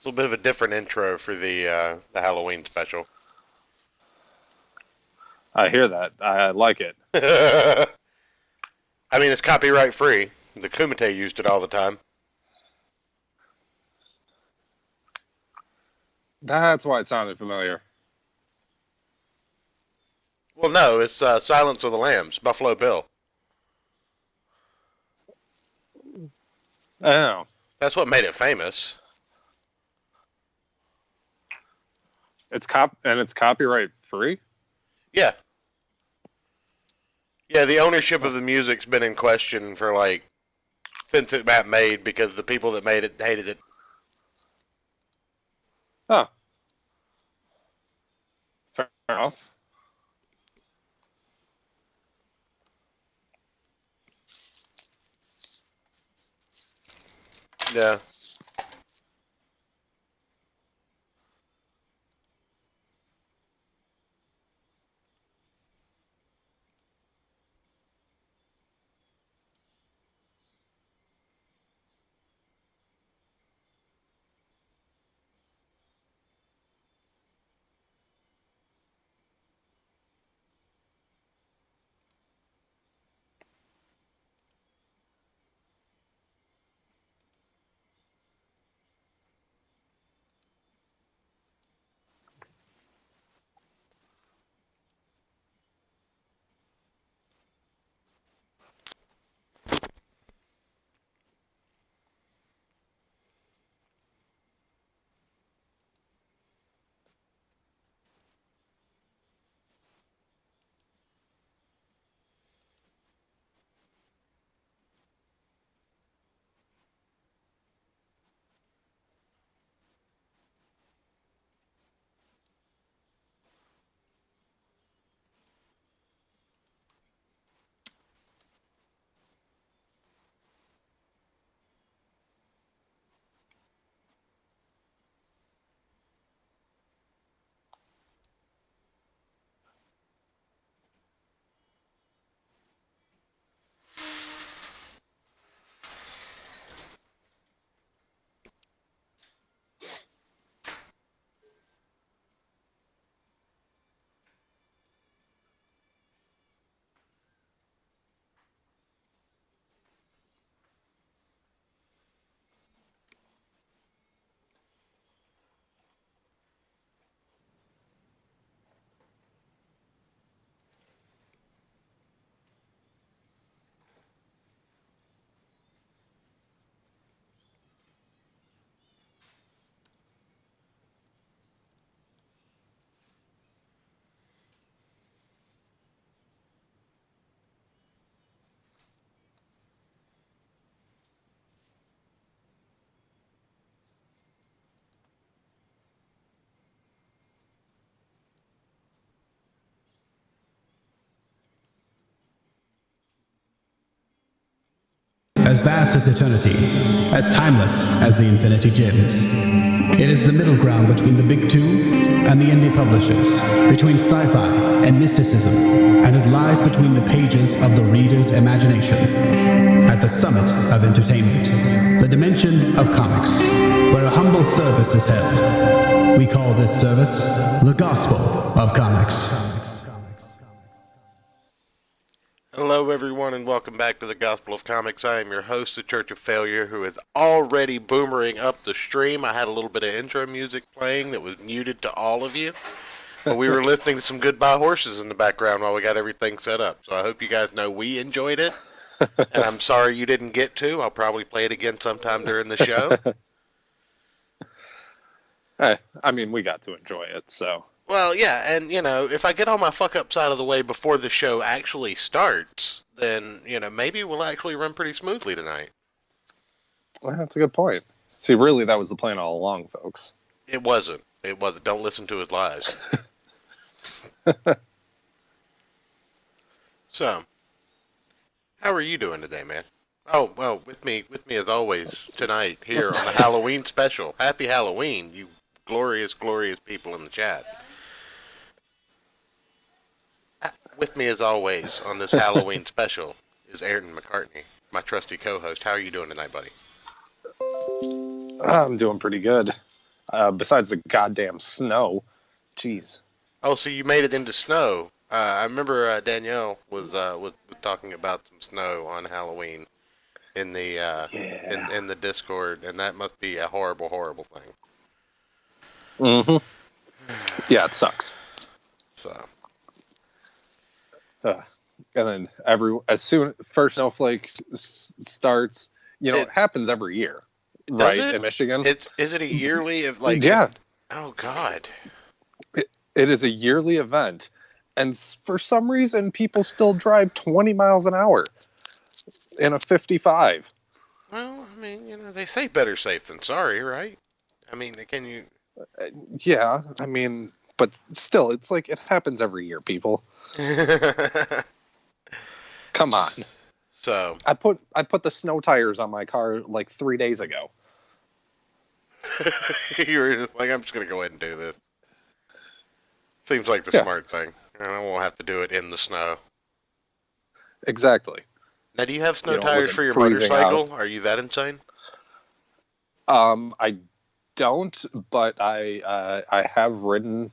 little bit of a different intro for the Halloween special. I hear that. I like it. I mean, it's copyright free. The Kumite used it all the time. That's why it sounded familiar. Well, no, it's Silence of the Lambs, Buffalo Bill. I know. That's what made it famous. It's copyright free? Yeah. Yeah, the ownership of the music's been in question for, like, since it got made because the people that made it hated it. Oh. Fair enough. Yeah. As vast as eternity, as timeless as the Infinity Gems. It is the middle ground between the big two and the indie publishers, between sci-fi and mysticism, and it lies between the pages of the reader's imagination. At the summit of entertainment, the dimension of comics, where a humble service is held. We call this service the Gospel of Comics. Hello, everyone, and welcome back to the Gospel of Comics. I am your host, the Church of Failure, who is already boomering up the stream. I had a little bit of intro music playing that was muted to all of you, but we were listening to some Goodbye Horses in the background while we got everything set up. So I hope you guys know we enjoyed it, and I'm sorry you didn't get to. I'll probably play it again sometime during the show. Hey, I mean, we got to enjoy it, so. Well, yeah, and, you know, if I get all my fuck-ups out of the way before the show actually starts, then, you know, maybe we'll actually run pretty smoothly tonight. Well, that's a good point. See, really, that was the plan all along, folks. It wasn't. It wasn't. Don't listen to his lies. So, how are you doing today, man? Oh, well, with me as always tonight here on the Halloween special. Happy Halloween, you glorious, glorious people in the chat. With me as always on this Halloween special is Ayrton McCartney, my trusty co-host. How are you doing tonight, buddy? I'm doing pretty good. besides the goddamn snow. Jeez. Oh, so you made it into snow. I remember Danielle was talking about some snow on Halloween in the Yeah. in the Discord, and that must be a horrible, horrible thing. Mm-hmm. Yeah, it sucks. So, And then as soon first snowflake starts, it happens every year, right? it? In Michigan, Is it a yearly of like? yeah, Oh God. it is a yearly event, and for some reason, people still drive 20 miles an hour in a 55. Well, I mean, they say better safe than sorry, right? I mean, can you? Yeah, I mean, but still, it's like it happens every year. People, come on. So I put the snow tires on my car like 3 days ago. you were just like, I'm just gonna go ahead and do this. Seems like the Yeah. smart thing, and I won't have to do it in the snow. Exactly. Now, do you have snow It tires wasn't for your freezing motorcycle? Are you that insane? I don't, but I have ridden.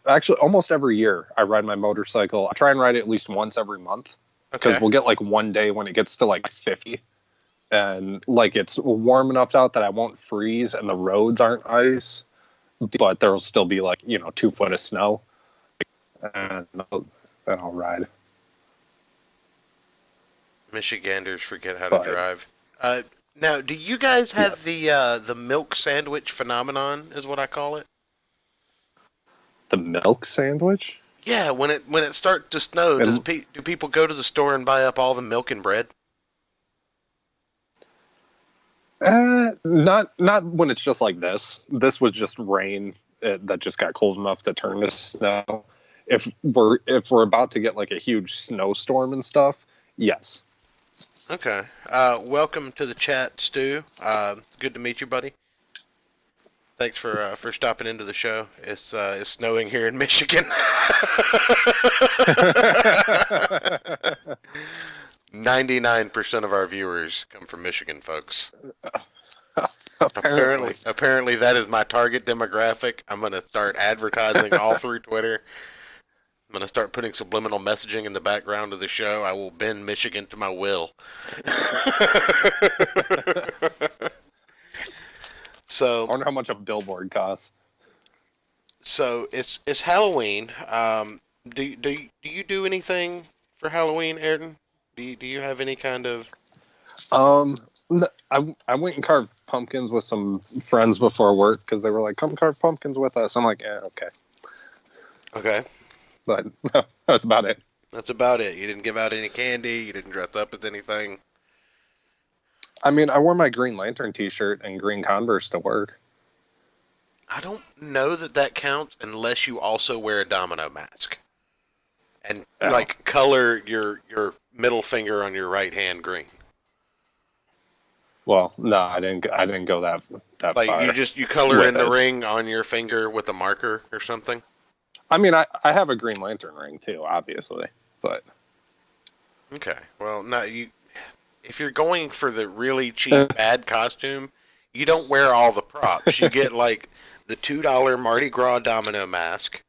Actually, almost every year I ride my motorcycle. I try and ride it at least once every month because Okay. we'll get like one day when it gets to like 50, and like it's warm enough out that I won't freeze, and the roads aren't ice, but there will still be like 2 foot of snow, and then I'll ride. Michiganders forget how to But- drive. Now, do you guys have Yes. the milk sandwich phenomenon? Is what I call it. The milk sandwich? Yeah, when it starts to snow, And- do people go to the store and buy up all the milk and bread? Not when it's just like this. This was just rain that just got cold enough to turn to snow. If we're about to get like a huge snowstorm and stuff, yes. Okay. Welcome to the chat, Stu. Good to meet you, buddy. Thanks for stopping into the show. It's snowing here in Michigan. 99% of our viewers come from Michigan, folks. Apparently that is my target demographic. I'm gonna start advertising all through Twitter. I'm gonna start putting subliminal messaging in the background of the show. I will bend Michigan to my will. I So wonder how much a billboard costs. it's Halloween. Do you do anything for Halloween, Ayrton? Do you have any kind of? I went and carved pumpkins with some friends before work because they were like, "Come carve pumpkins with us." I'm like, "Yeah, okay," Okay, but that's about it. that's about it. You didn't give out any candy. You didn't dress up as anything. I mean, I wore my Green Lantern T-shirt and green Converse to work. I don't know that counts unless you also wear a domino mask and Oh. like color your middle finger on your right hand green. Well, no, I didn't go that Like far. you color with in the it. ring on your finger with a marker or something. I mean, I have a Green Lantern ring too, obviously, but Okay. Well, no, if you're going for the really cheap bad costume, you don't wear all the props. You get like the $2 Mardi Gras domino mask,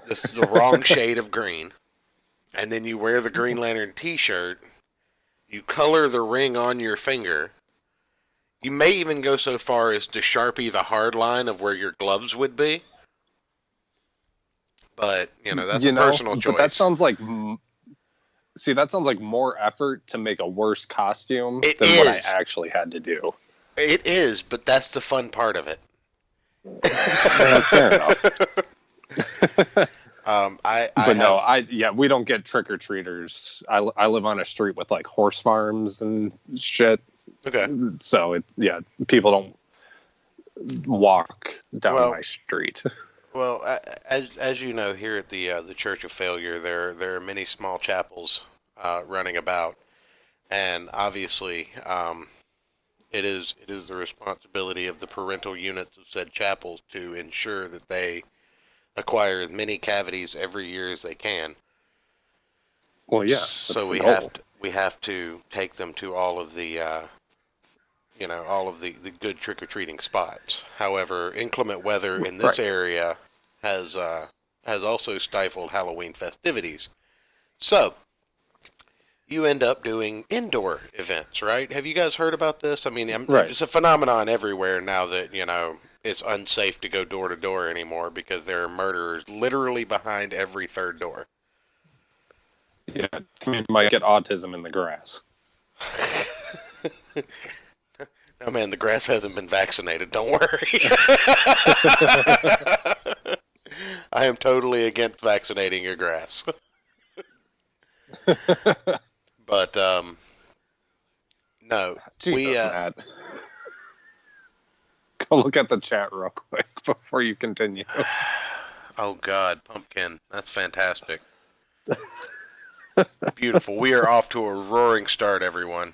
the wrong shade of green, and then you wear the Green Lantern T-shirt. You color the ring on your finger. You may even go so far as to Sharpie the hard line of where your gloves would be. But, that's a personal choice. But that sounds like that sounds like more effort to make a worse costume It than what I is. actually had to do. It is, but that's the fun part of it. Fair enough. We don't get trick or treaters. I live on a street with like horse farms and shit. Okay. So people don't walk down my street. Well, as you know, here at the Church of Failure, there are many small chapels running about, and obviously, it is the responsibility of the parental units of said chapels to ensure that they acquire as many cavities every year as they can. Well, yeah. So we have to take them to all of the all of the good trick-or-treating spots. However, inclement weather in this area has also stifled Halloween festivities. So, you end up doing indoor events, right? Have you guys heard about this? I mean, it's a phenomenon everywhere now that, it's unsafe to go door to door anymore because there are murderers literally behind every third door. Yeah, you might get autism in the grass. No, man, the grass hasn't been vaccinated. Don't worry. I am totally against vaccinating your grass. But, no. Jesus, Matt. Go look at the chat real quick before you continue. Oh, God, Pumpkin. That's fantastic. Beautiful. We are off to a roaring start, everyone.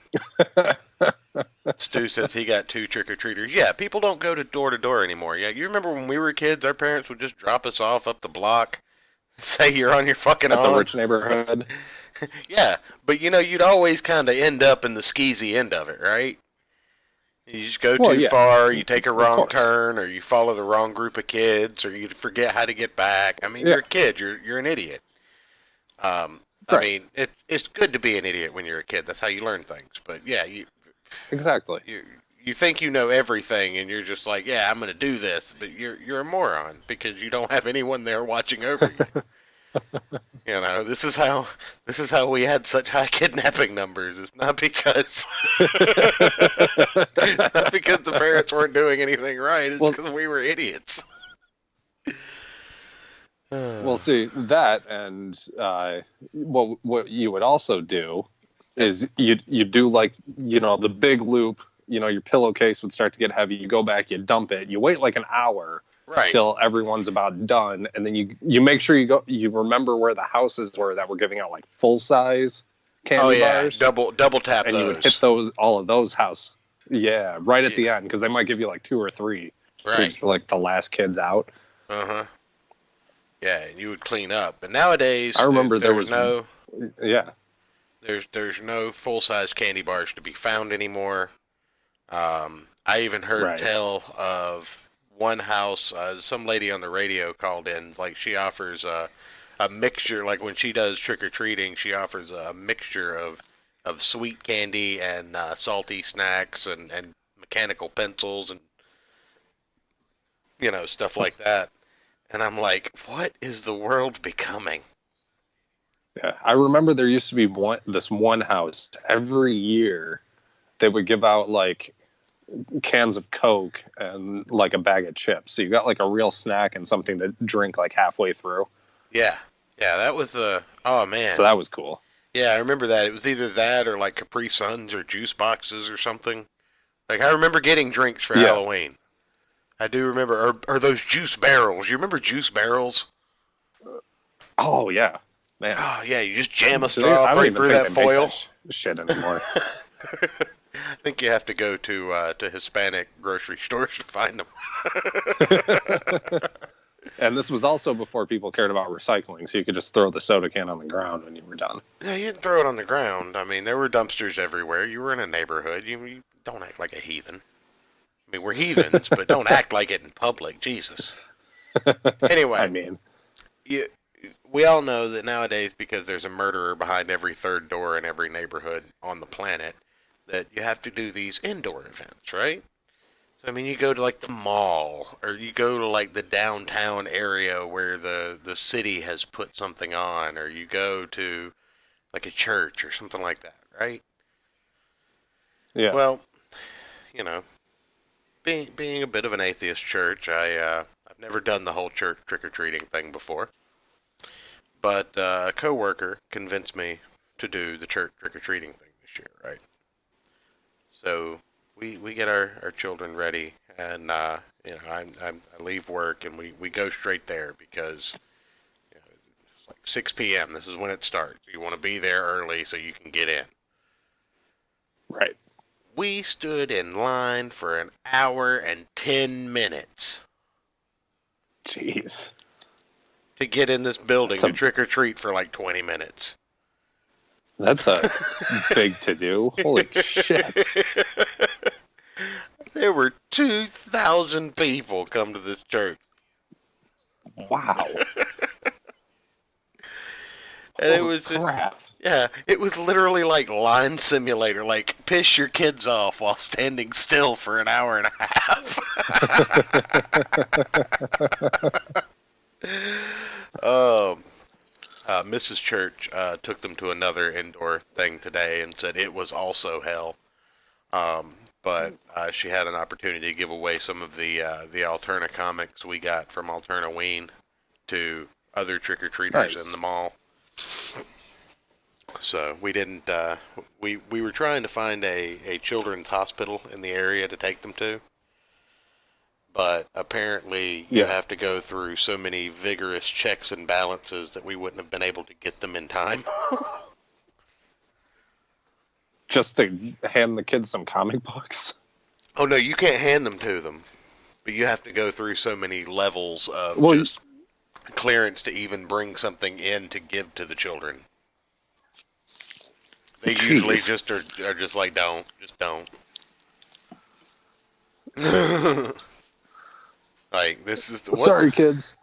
Stu says he got 2 trick-or-treaters. Yeah, people don't go to door anymore. Yeah, you remember when we were kids, our parents would just drop us off up the block, say you're on your fucking own. At the rich neighborhood. Yeah, but you'd always kind of end up in the skeezy end of it, right? You just go too far, you take a wrong turn, or you follow the wrong group of kids, or you forget how to get back. I mean, you're a kid. You're an idiot. I mean, it's good to be an idiot when you're a kid. That's how you learn things. But yeah, exactly. You think you know everything, and you're just like, yeah, I'm going to do this, but you're a moron because you don't have anyone there watching over you. This is how we had such high kidnapping numbers. It's not because the parents weren't doing anything right. It's because we were idiots. Well, see that, and what you would also do is you do like the big loop. Your pillowcase would start to get heavy. You go back, you dump it. You wait like an hour. Right. Till everyone's about done, and then you make sure you remember where the houses were that were giving out like full size candy bars. double tap and those. You would hit all of those houses. Yeah, right at the end because they might give you like 2 or 3. Right. Like the last kids out. Yeah, and you would clean up. But nowadays, I remember there was no. Yeah. There's no full size candy bars to be found anymore. I even heard tell of one house, some lady on the radio called in, like she offers a mixture, like when she does trick-or-treating, she offers a mixture of sweet candy and salty snacks and mechanical pencils and, stuff like that. And I'm like, what is the world becoming? Yeah, I remember there used to be this one house every year they would give out like cans of Coke and like a bag of chips. So you got like a real snack and something to drink like halfway through. Yeah, that was oh man. So that was cool. Yeah, I remember that. It was either that or like Capri Suns or juice boxes or something. Like I remember getting drinks for Halloween. I do remember, or those juice barrels. You remember juice barrels? Oh yeah, man. Oh yeah, you just jam a straw right through that foil. Shit anymore. I think you have to go to Hispanic grocery stores to find them. And this was also before people cared about recycling, so you could just throw the soda can on the ground when you were done. Yeah, you didn't throw it on the ground. I mean, there were dumpsters everywhere. You were in a neighborhood. You don't act like a heathen. I mean, we're heathens, but don't act like it in public. Jesus. Anyway, I mean, we all know that nowadays, because there's a murderer behind every third door in every neighborhood on the planet, that you have to do these indoor events, right? So, I mean, you go to like the mall, or you go to like the downtown area where the city has put something on, or you go to like a church or something like that, right? Yeah. Well, being a bit of an atheist church, I've never done the whole church trick-or-treating thing before. But a coworker convinced me to do the church trick-or-treating thing this year, right? So we get our children ready, and I leave work and we go straight there because it's like 6 p.m. This is when it starts. You want to be there early so you can get in. Right. We stood in line for an hour and 10 minutes. Jeez. To get in this building to trick or treat for like 20 minutes. That's a big to do. Holy shit. 2,000 people come to this church. Wow. And it was just, crap. yeah, it was literally like line simulator, like piss your kids off while standing still for an hour and a half. Mrs. Church took them to another indoor thing today and said it was also hell. But she had an opportunity to give away some of the Alterna comics we got from Alternaween to other trick-or-treaters in the mall. So we didn't. We were trying to find a children's hospital in the area to take them to, but apparently you have to go through so many vigorous checks and balances that we wouldn't have been able to get them in time. Just to hand the kids some comic books? Oh no, you can't hand them to them, but you have to go through so many levels of just clearance to even bring something in to give to the children. They usually just are just like, don't. Like, this is the Sorry, kids.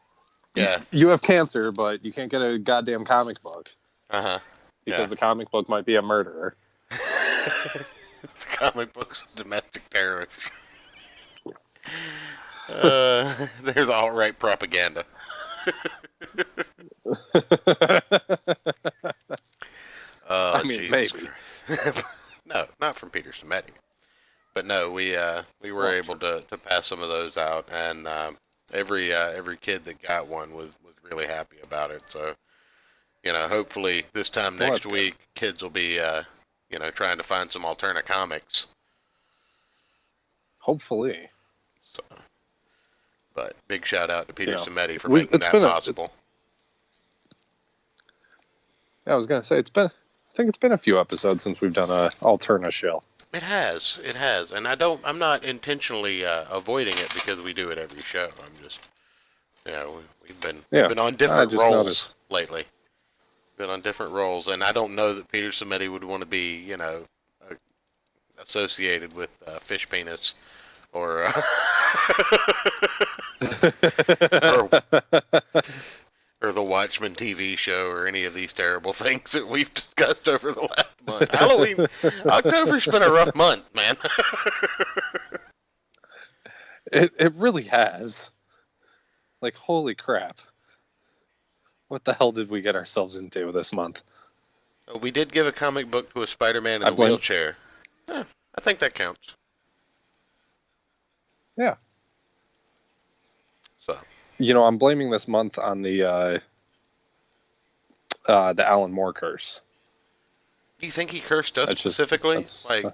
Yeah. You have cancer, but you can't get a goddamn comic book. Uh-huh. Because the comic book might be a murderer. The comic book's domestic terrorists. There's alt-right propaganda. I mean, maybe. No, not from Peter Stameti. But no, we were able to pass some of those out, and every kid that got one was really happy about it. So, hopefully this time next week, kids will be trying to find some Alterna comics. Hopefully. So, but big shout out to Peter Stameti for making that possible. I was gonna say I think it's been a few episodes since we've done a Alterna show. It has, and I'm not intentionally avoiding it because we do it every show. I'm just, we've been on different roles lately. Been on different roles, and I don't know that Peter Stameti would want to be, associated with Fish Penis or or the Watchmen TV show or any of these terrible things that we've discussed over the last month. October's been a rough month, man. It really has. Like, holy crap. What the hell did we get ourselves into this month? We did give a comic book to a Spider-Man in a wheelchair. I think that counts. Yeah. So. I'm blaming this month on the Alan Moore curse. Do you think he cursed us specifically?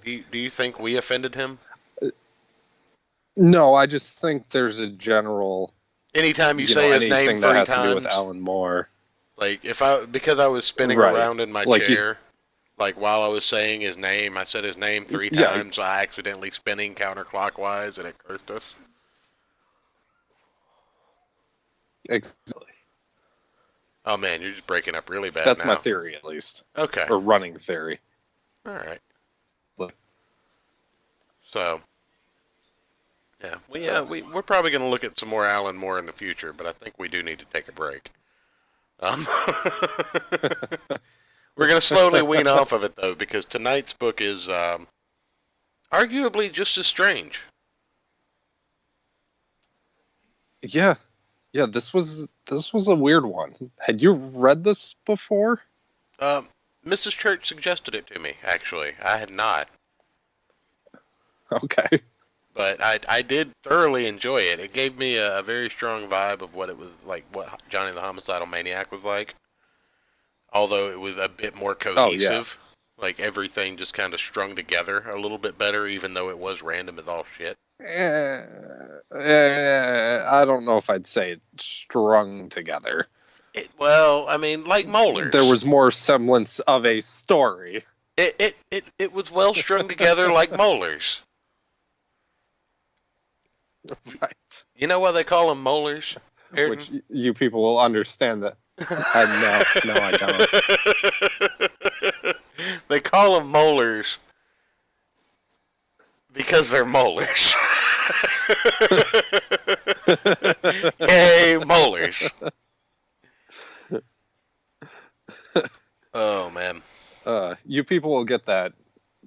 Do you think we offended him? No, I just think there's a general. Anytime you say his name 3 that has times, to do with Alan Moore. Like because I was spinning around in my chair, like while I was saying his name, I said his name 3 times. So I accidentally spinning counterclockwise, and it cursed us. Exactly. Oh man, you're just breaking up really bad. That's my theory, at least. Okay. Or running theory. All right. So. Yeah, we're probably going to look at some more Alan Moore in the future, but I think we do need to take a break. We're going to slowly wean off of it though, because tonight's book is arguably just as strange. Yeah. Yeah, this was a weird one. Had you read this before? Mrs. Church suggested it to me, actually. I had not. Okay. But I did thoroughly enjoy it. It gave me a very strong vibe of what it was like, what Johnny the Homicidal Maniac was like. Although it was a bit more cohesive. Oh, yeah. Like everything just kind of strung together a little bit better, even though it was random as all shit. I don't know if I'd say it strung together. Like Molars. There was more semblance of a story. It was well strung together like Molars. Right. You know why they call them molars? Ayrton? Which you people will understand that. No, I don't. They call them molars because they're molars. Yay, molars. Oh man. You people will get that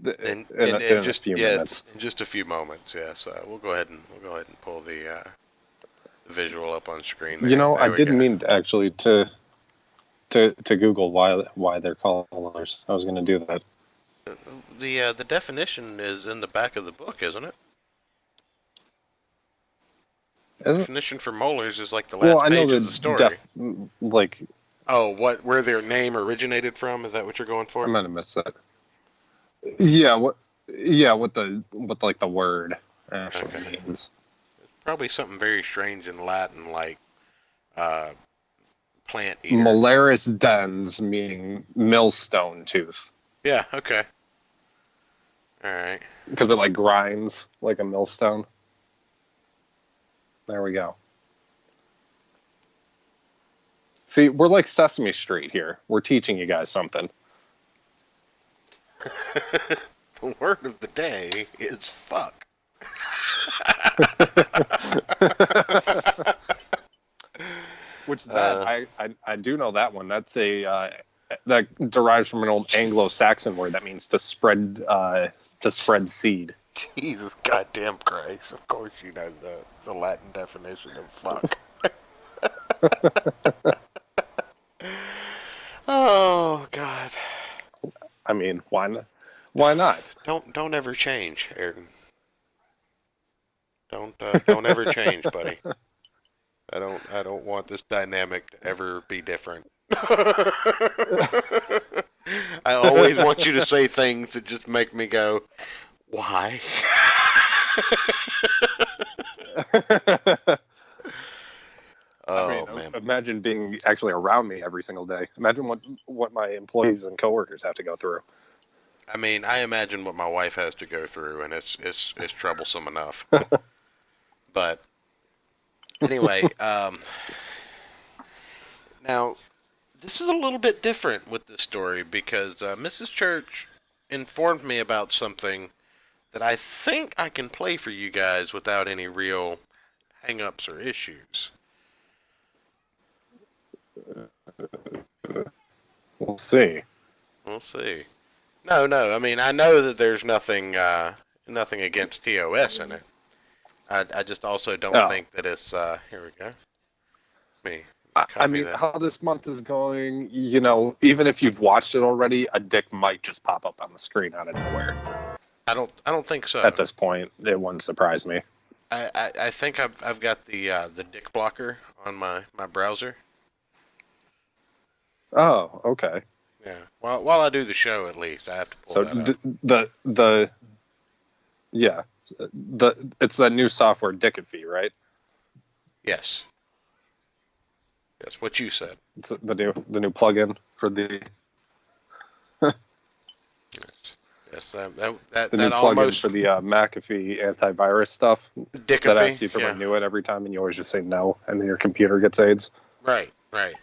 In in a just few minutes. in just a few moments. Yes, we'll go ahead and pull the visual up on screen. There. You know, I There we didn't go. mean actually to Google why they're called molars. I was going to do that. The definition is in the back of the book, isn't it? Isn't it? Definition for molars is like the Well, last I know page of the story. like Oh, where their name originated from? Is that what you're going I for? might have missed that. Yeah, what like the word actually Okay. means. Probably something very strange in Latin, like plant eater. Malaris dens meaning millstone tooth Yeah. Okay. All right. because it like grinds like a millstone. There we go. See, we're like Sesame Street here. We're teaching you guys something. The word of the day is fuck. Which I do know that one. That's that derives from an old Anglo-Saxon word that means to spread seed. Jesus goddamn Christ! Of course you know the Latin definition of fuck. Oh God! I mean, why not? Why not? Don't ever change, Ayrton. Don't ever change, buddy. I don't want this dynamic to ever be different. I always want you to say things that just make me go, why? Oh, I mean, man. imagine being actually around me every single day. Imagine what my employees and coworkers have to go through. I mean, I imagine what my wife has to go through, and it's troublesome enough. But anyway, now this is a little bit different with this story because Mrs. Church informed me about something that I think I can play for you guys without any real hang-ups or issues. We'll see. We'll see. No. I mean, I know that there's nothing against TOS in it. I just also don't think that it's. Here we go. I mean, how this month is going, you know, even if you've watched it already, a dick might just pop up on the screen out of nowhere. I don't think so. At this point, it wouldn't surprise me. I think I've got the dick blocker on my browser. Oh, okay. Yeah. While I do the show, at least I have to pull So that up. it's that new software Dickify, right? Yes. Yes. What you said. It's the new plugin for the Yes. That the new that plugin almost for the McAfee antivirus stuff Dickify. that asks you to Yeah. renew it every time, and you always just say no, and then your computer gets AIDS. Right.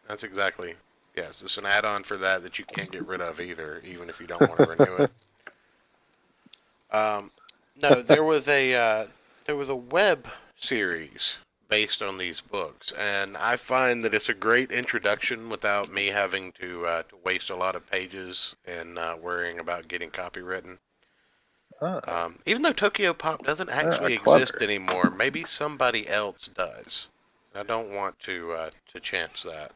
That's exactly. Yes, it's an add-on for that you can't get rid of either, even if you don't want to renew it. No, there was a web series based on these books, and I find that it's a great introduction without me having to waste a lot of pages and worrying about getting copywritten. Even though Tokyo Pop doesn't actually exist clever. anymore, maybe somebody else does. I don't want to chance that.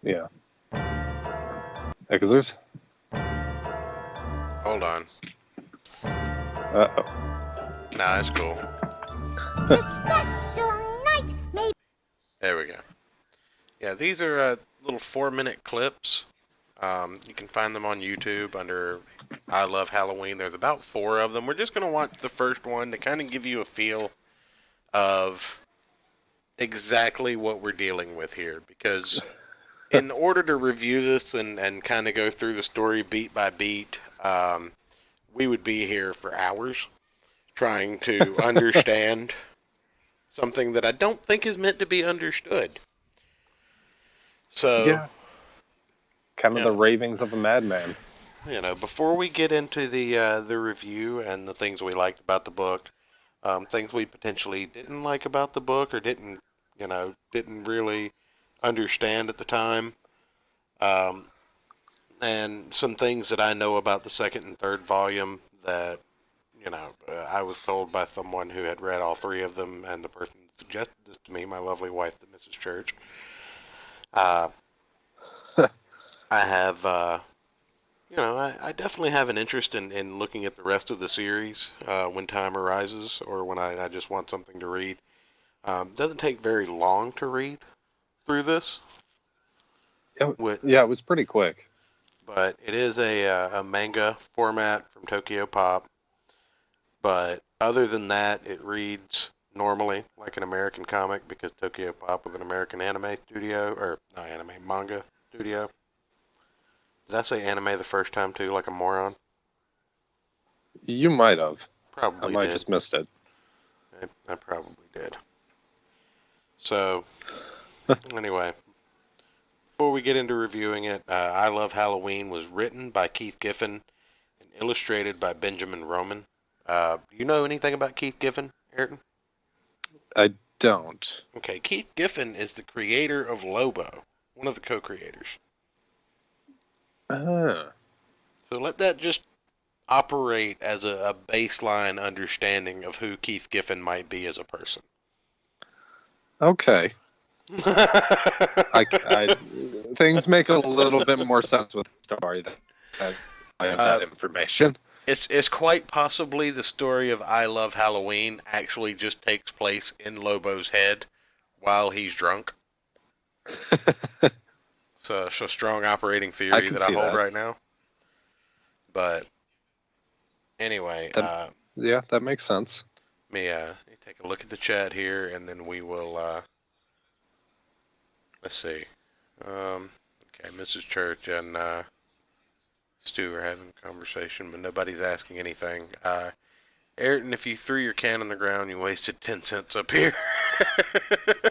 Yeah. Because there's. Hold on. Uh-oh. Nah, that's cool. The special night may There we go. Yeah, these are little 4-minute clips. You can find them on YouTube under I Love Halloween. There's about 4 of them. We're just going to watch the first one to kind of give you a feel of exactly what we're dealing with here. Because in order to review this and kind of go through the story beat by beat, we would be here for hours trying to understand something that I don't think is meant to be understood. So, Yeah. Kind of the ravings of a madman. before we get into the review and the things we liked about the book, things we potentially didn't like about the book or didn't really understand at the time, and some things that I know about the second and third volume that, I was told by someone who had read all three of them, and the person suggested this to me, my lovely wife, the Mrs. Church. I have, I definitely have an interest in looking at the rest of the series when time arises, or when I just want something to read. Doesn't take very long to read through this. Yeah, it was pretty quick. But it is a manga format from Tokyo Pop. But other than that, it reads normally like an American comic, because Tokyo Pop was an American anime studio, or not anime, manga studio. Did I say anime the first time too, like a moron? You might have. Probably I might did. just missed it. I probably did. So, anyway, before we get into reviewing it, I Love Halloween was written by Keith Giffen and illustrated by Benjamin Roman. Do you know anything about Keith Giffen, Ayrton? I don't. Okay, Keith Giffen is the creator of Lobo, one of the co-creators. So let that just operate as a baseline understanding of who Keith Giffen might be as a person. Okay. Things make a little bit more sense with the story than I have that information. It's quite possibly the story of I Love Halloween actually just takes place in Lobo's head while he's drunk. So it's a strong operating theory that I hold right now. But anyway, yeah, that makes sense. Let me take a look at the chat here, and then we will. Let's see. Okay, Mrs. Church and Stu are having a conversation, but nobody's asking anything. Ayrton, if you threw your can on the ground, you wasted 10 cents up here.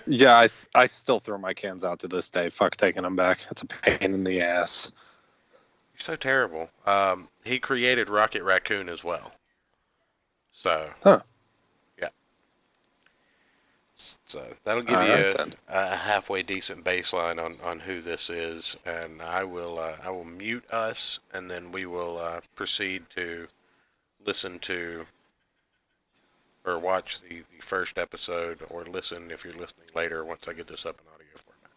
Yeah, I still throw my cans out to this day. Fuck taking them back. It's a pain in the ass. You're so terrible. He created Rocket Raccoon as well. So. Huh. Yeah. So that'll give you a halfway decent baseline on who this is, and I will mute us, and then we will proceed to listen to or watch the first episode, or listen if you're listening later once I get this up in audio format.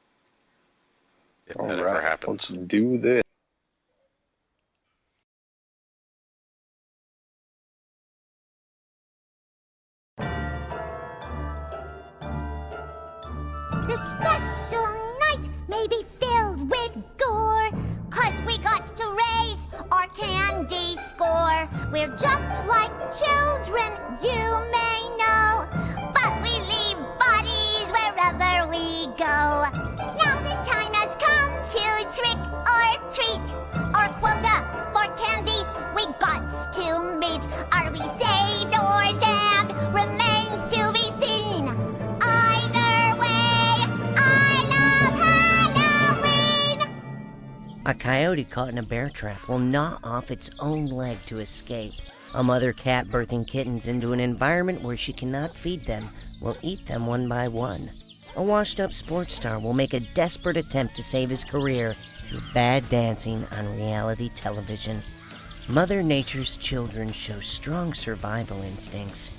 If that ever happens. Let's do this. The special night may be filled with gore, 'cause we got to raise our candy score. We're just like children, you may know, but we leave bodies wherever we go. Now the time has come to trick or treat. Our quota for candy we got to meet. Are we saved or damned remains to be seen. Either way, I love Halloween! A coyote caught in a bear trap will gnaw off its own leg to escape. A mother cat birthing kittens into an environment where she cannot feed them will eat them one by one. A washed-up sports star will make a desperate attempt to save his career through bad dancing on reality television. Mother Nature's children show strong survival instincts.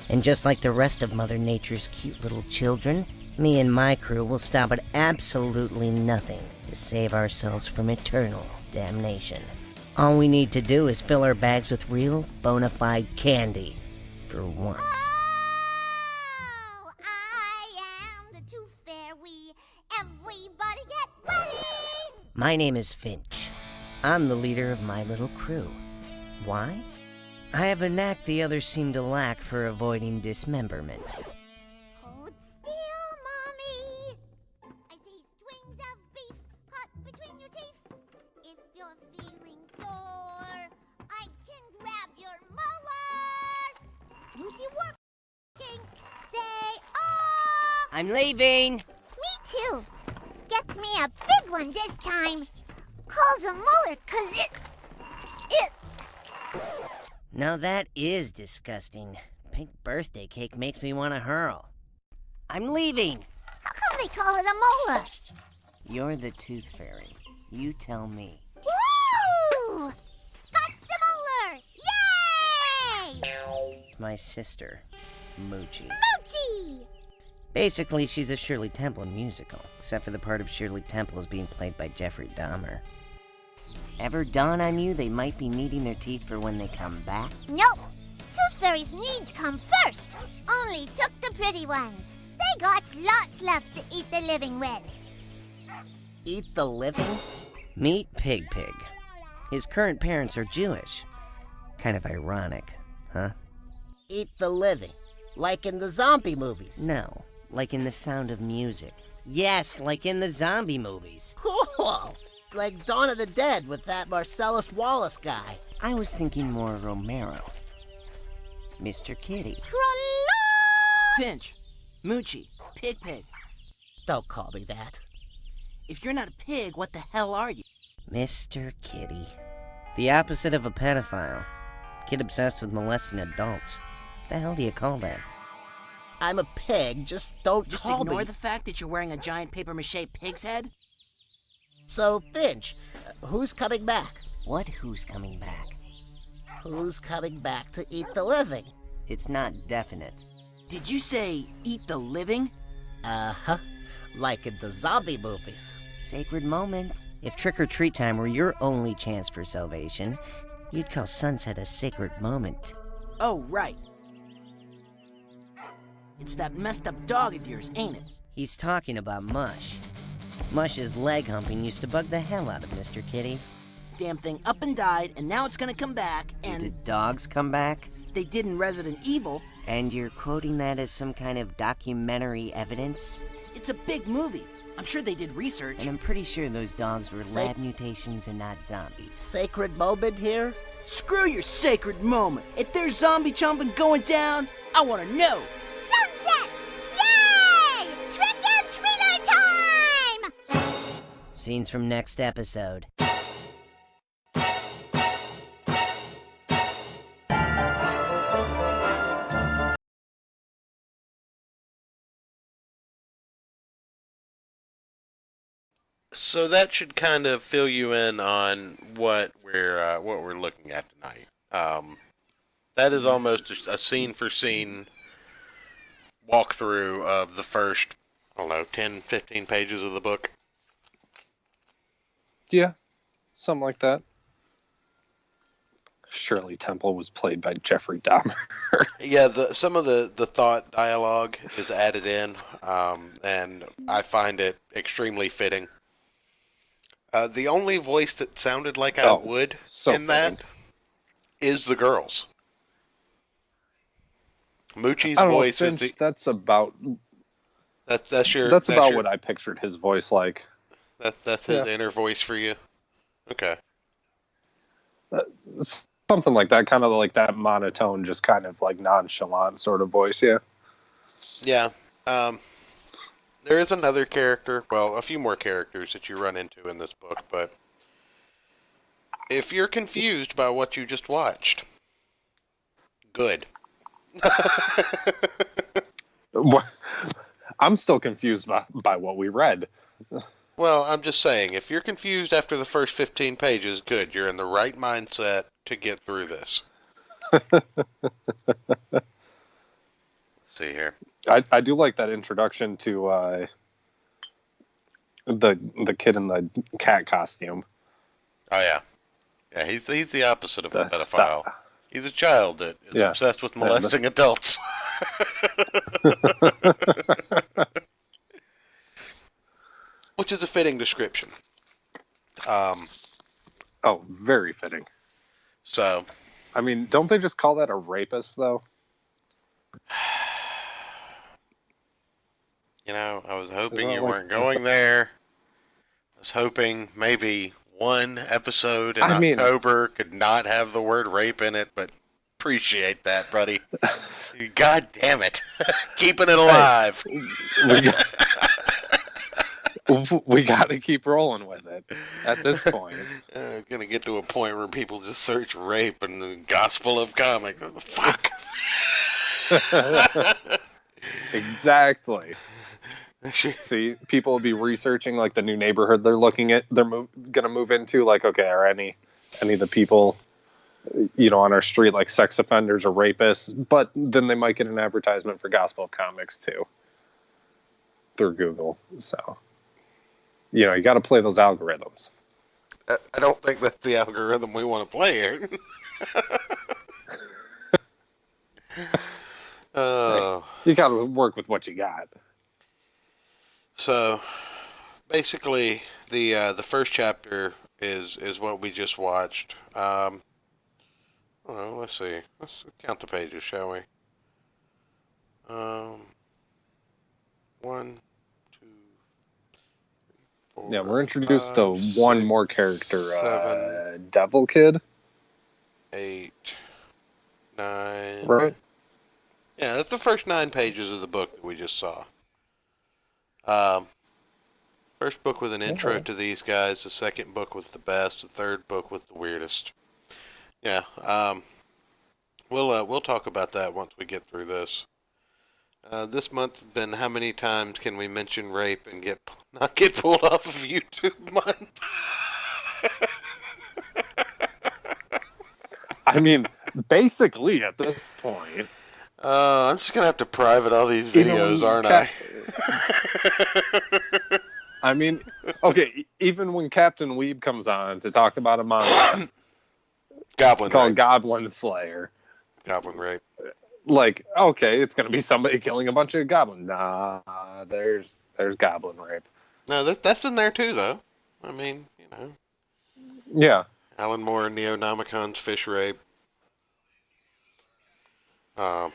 And just like the rest of Mother Nature's cute little children, me and my crew will stop at absolutely nothing to save ourselves from eternal damnation. All we need to do is fill our bags with real, bona fide candy. For once. Oh, I am the Tooth Fairy. Everybody get ready! My name is Finch. I'm the leader of my little crew. Why? I have a knack the others seem to lack for avoiding dismemberment. Hold still, Mommy. I see strings of beef caught between your teeth. If you're feeling sore, I can grab your molar. Would you working? Say, oh! I'm leaving! Me too. Gets me a big one this time. Calls a molar 'cause it Now that is disgusting. Pink birthday cake makes me want to hurl. I'm leaving. How come they call it a molar? You're the tooth fairy. You tell me. Woo! Got the molar! Yay! My sister, Moochie. Moochie! Basically, she's a Shirley Temple musical, except for the part of Shirley Temple is being played by Jeffrey Dahmer. Ever dawn on you they might be needing their teeth for when they come back? Nope. Tooth fairies' needs come first. Only took the pretty ones. They got lots left to eat the living with. Eat the living? Meet Pig Pig. His current parents are Jewish. Kind of ironic, huh? Eat the living. Like in the zombie movies. No, like in The Sound of Music. Yes, like in the zombie movies. Cool! Like Dawn of the Dead with that Marcellus Wallace guy. I was thinking more Romero. Mr. Kitty. Trolla! Finch, Moochie, Pig Pig. Don't call me that. If you're not a pig, what the hell are you? Mr. Kitty. The opposite of a pedophile. Kid obsessed with molesting adults. The hell do you call that? I'm a pig, just don't Just call ignore me. the fact that you're wearing a giant papier-mâché pig's head? So, Finch, who's coming back? What who's coming back? Who's coming back to eat the living? It's not definite. Did you say eat the living? Uh-huh. Like in the zombie movies. Sacred moment. If trick or treat time were your only chance for salvation, you'd call sunset a sacred moment. Oh, right. It's that messed up dog of yours, ain't it? He's talking about Mush. Mush's leg humping used to bug the hell out of Mr. Kitty. Damn thing up and died, and now it's gonna come back, and Did dogs come back? they did in Resident Evil. And you're quoting that as some kind of documentary evidence? It's a big movie. I'm sure they did research. And I'm pretty sure those dogs were Say- lab mutations and not zombies. Sacred moment here? Screw your sacred moment. If there's zombie chomping going down, I wanna know. Sunset! Yay! Trick or treater time! Scenes from next episode. So that should kind of fill you in on what we're looking at tonight. That is almost a scene for scene walkthrough of the first, I don't know, 10, 15 pages of the book. Yeah, something like that. Shirley Temple was played by Jeffrey Dahmer. Yeah, some of the thought dialogue is added in, and I find it extremely fitting. The only voice that sounded like I would so in that fitting. is the girls. Moochie's I don't know, voice is Finch, the that's about that's your that's about your, what I pictured his voice like. that's his Yeah. inner voice for you. Okay. Something like that, kind of like that monotone, just kind of like nonchalant sort of voice, yeah. Yeah. There is another character, well, a few more characters that you run into in this book, but if you're confused by what you just watched, good. I'm still confused by what we read. Well, I'm just saying, if you're confused after the first 15 pages, good. You're in the right mindset to get through this. See here. I do like that introduction to the kid in the cat costume. Oh, yeah. Yeah, he's the opposite of a The- pedophile. He's a child that is Yeah. obsessed with Yeah, molesting adults. Which is a fitting description. Oh, very fitting. So, I mean, don't they just call that a rapist, though? you know, I was hoping that you like- weren't going there. I was hoping maybe one episode in I mean- October could not have the word rape in it, but appreciate that, buddy. God damn it. Keeping it alive. We got to keep rolling with it at this point. Gonna get to a point where people just search rape in the Gospel of Comics. Fuck. Exactly. See, people will be researching like the new neighborhood they're looking at. They're gonna move into. Like, okay, are any of the people, on our street like sex offenders or rapists? But then they might get an advertisement for Gospel of Comics too through Google. So, you got to play those algorithms. I don't think that's the algorithm we want to play here. You got to work with what you got. So, basically, the first chapter is what we just watched. Well, let's see. Let's count the pages, shall we? 1, 2, 3, 4. Yeah, we're introduced 5, to one 6, more character, 7, Devil Kid. 8, 9. Right? Yeah, that's the first 9 pages of the book that we just saw. First book with an intro to these guys, the second book with the best, the third book with the weirdest. Yeah, we'll talk about that once we get through this. This month's been how many times can we mention rape and not get pulled off of YouTube month? I mean, basically at this point. I'm just gonna have to private all these videos, aren't I? I mean, okay, even when Captain Weeb comes on to talk about a manga Goblin called rape. Goblin Slayer, Goblin rape. like, okay, it's gonna be somebody killing a bunch of goblins. Nah, there's goblin rape. No, that's in there too, though. I mean, Yeah. Alan Moore and Neonomicon's fish rape. What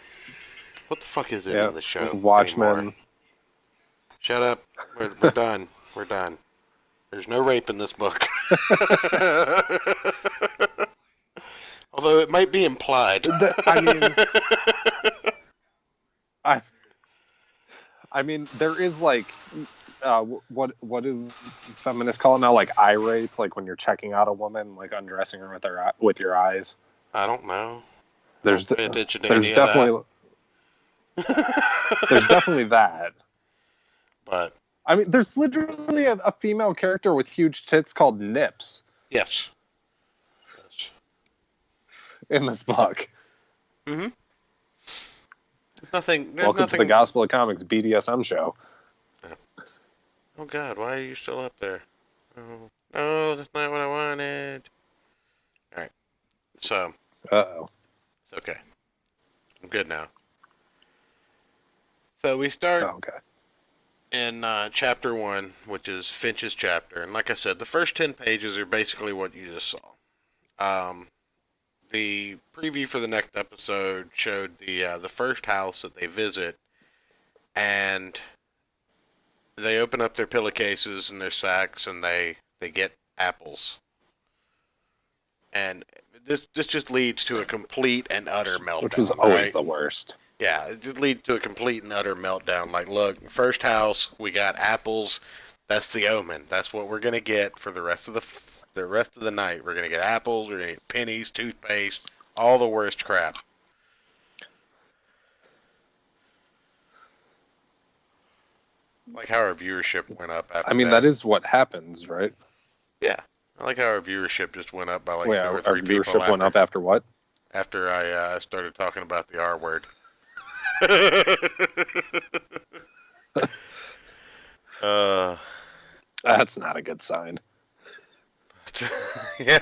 the fuck is it in the show? Watchmen. anymore? Shut up. We're done. We're done. There's no rape in this book. Although it might be implied. I mean, there is like, what do feminists call it now? Like eye rape, like when you're checking out a woman, like undressing her with your eyes. I don't know. There's Pay attention to any of definitely there's definitely that. But I mean, there's literally a female character with huge tits called Nips yes. in this book. Mm-hmm. There's Welcome nothing. to the Gospel of Comics BDSM show. Oh God, why are you still up there? Oh, no, that's not what I wanted. All right, so Uh-oh. it's okay. I'm good now. So we start Oh, okay. in chapter 1, which is Finch's chapter, and like I said, the first 10 pages are basically what you just saw. The preview for the next episode showed the first house that they visit, and they open up their pillowcases and their sacks, and they get apples. And this just leads to a complete and utter meltdown. Which was always right? the worst. Yeah, it just leads to a complete and utter meltdown. Like, look, first house, we got apples. That's the omen. That's what we're gonna get for the rest of the night. We're gonna get apples. We're gonna get pennies, toothpaste, all the worst crap. Like how our viewership went up after. I mean, that is what happens, right? Yeah, I like how our viewership just went up by like Wait, 2 or our 3 people viewership went up after what? after I started talking about the R word. That's not a good sign. Yeah.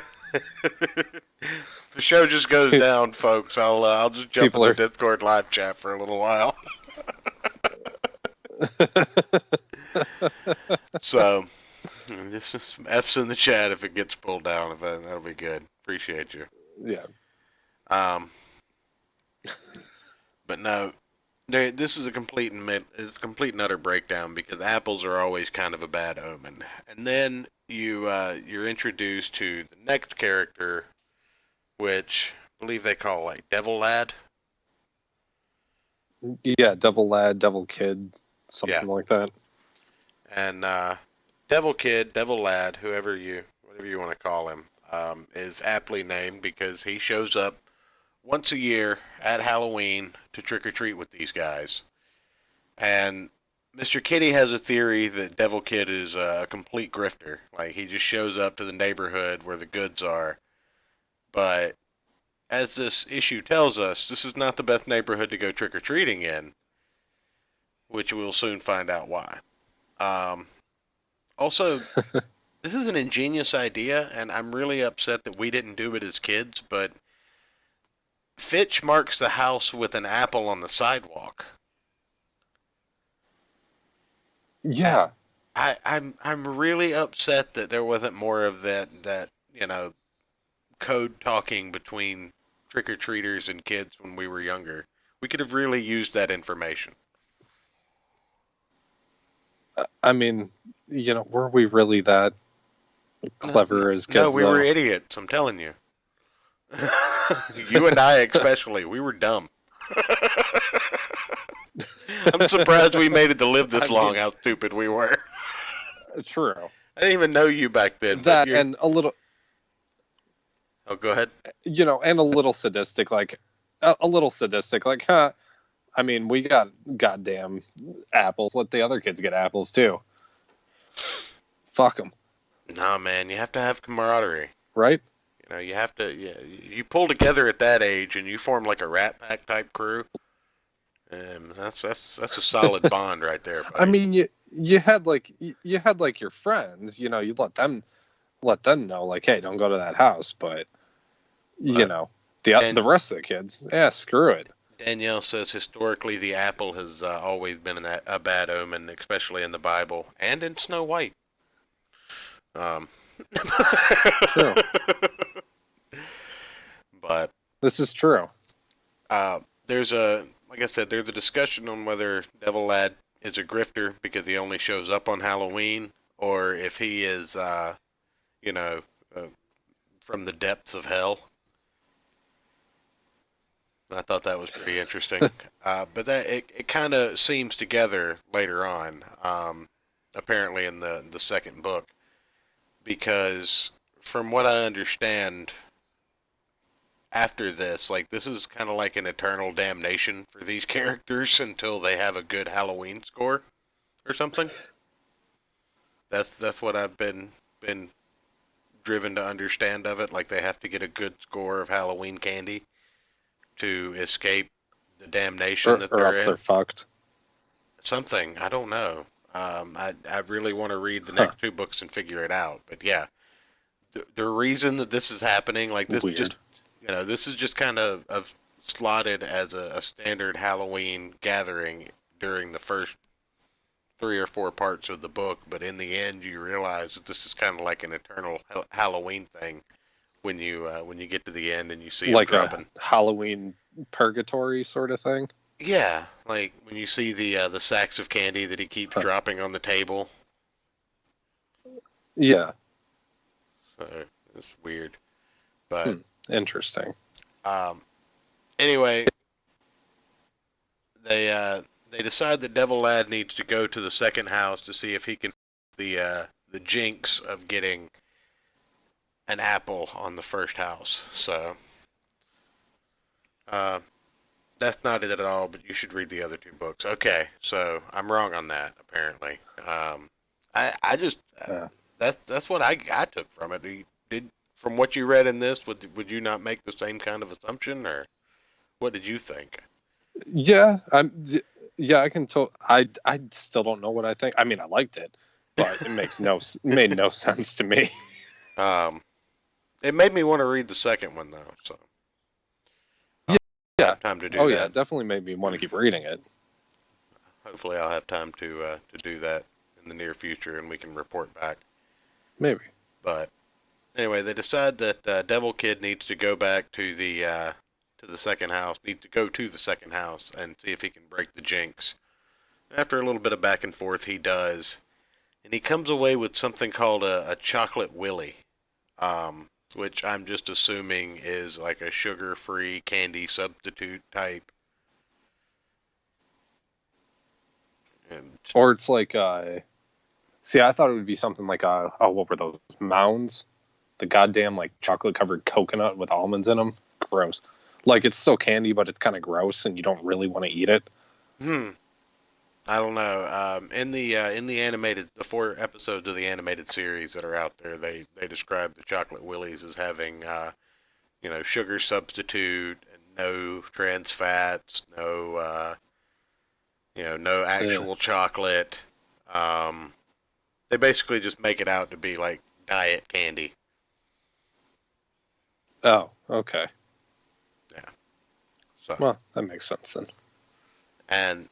The show just goes down, folks. I'll just jump People in the Discord live chat for a little while. So, just F's in the chat if it gets pulled down. That'll be good. Appreciate you. Yeah. But no, this is a complete and utter breakdown because apples are always kind of a bad omen. And then you're introduced to the next character, which I believe they call like Devil Lad. Yeah, Devil Lad, Devil Kid, something like that. And Devil Kid, Devil Lad, whatever you want to call him, is aptly named because he shows up once a year at Halloween to trick or treat with these guys. And Mr. Kitty has a theory that Devil Kid is a complete grifter. Like, he just shows up to the neighborhood where the goods are. But as this issue tells us, this is not the best neighborhood to go trick or treating in, which we'll soon find out why. Also, this is an ingenious idea, and I'm really upset that we didn't do it as kids, but Fitch marks the house with an apple on the sidewalk. Yeah. I'm really upset that there wasn't more of that code talking between trick-or-treaters and kids when we were younger. We could have really used that information. I mean, were we really that clever as kids? No, we were idiots, I'm telling you. You and I especially. We were dumb. I'm surprised we made it to live this long, how stupid we were. True. I didn't even know you back then. That and a little... Oh, go ahead. And a little sadistic, like... huh? I mean, we got goddamn apples. Let the other kids get apples, too. Fuck them. Nah, man, you have to have camaraderie. Right? You have to... Yeah, you pull together at that age and you form like a Rat Pack type crew. That's a solid bond right there, buddy. I mean, you had your friends, you let them know, like, hey, don't go to that house, but the rest of the kids, screw it. Danielle says historically the apple has always been a bad omen, especially in the Bible and in Snow White. True. But this is true. Like I said, there's a discussion on whether Devil Lad is a grifter because he only shows up on Halloween, or if he is, from the depths of hell. I thought that was pretty interesting. But it kind of seems together later on, apparently in the second book, because from what I understand, after this, like, this is kind of like an eternal damnation for these characters until they have a good Halloween score or something. That's what I've been driven to understand of it. Like, they have to get a good score of Halloween candy to escape the damnation that they're in. They're fucked. Something, I don't know. I really want to read the next two books and figure it out. But yeah, the reason that this is happening, like, this Weird. this is just kind of slotted as a standard Halloween gathering during the first 3 or 4 parts of the book, but in the end you realize that this is kind of like an eternal Halloween thing when you get to the end and you see like him dropping. A Halloween purgatory sort of thing. Yeah, like when you see the sacks of candy that he keeps dropping on the table. Yeah. So it's weird, but interesting. Anyway, they decide that Devil Lad needs to go to the second house to see if he can the jinx of getting an apple on the first house. So that's not it at all, but you should read the other 2 books. Okay, so I'm wrong on that, apparently. That's what I took from it. From what you read in this, would you not make the same kind of assumption, or what did you think? Yeah, I can tell. I still don't know what I think. I mean, I liked it, but it made no sense to me. It made me want to read the second one though, so yeah, time to do that. that. Yeah, it definitely made me want to keep reading it. Hopefully, I'll have time to do that in the near future, and we can report back. Maybe. But anyway, they decide that Devil Kid needs to go back to the second house. Needs to go to the second house and see if he can break the jinx. After a little bit of back and forth, he does, and he comes away with something called a chocolate willy, which I'm just assuming is like a sugar-free candy substitute type. Or it's like See, I thought it would be something like what were those mounds? The goddamn like chocolate covered coconut with almonds in them. Gross. Like it's still candy, but it's kind of gross, and you don't really want to eat it. I don't know. In the animated, the 4 episodes of the animated series that are out there, they describe the chocolate willies as having, sugar substitute and no trans fats, no, no actual chocolate. They basically just make it out to be like diet candy. Oh, okay. Yeah. So. Well, that makes sense then. And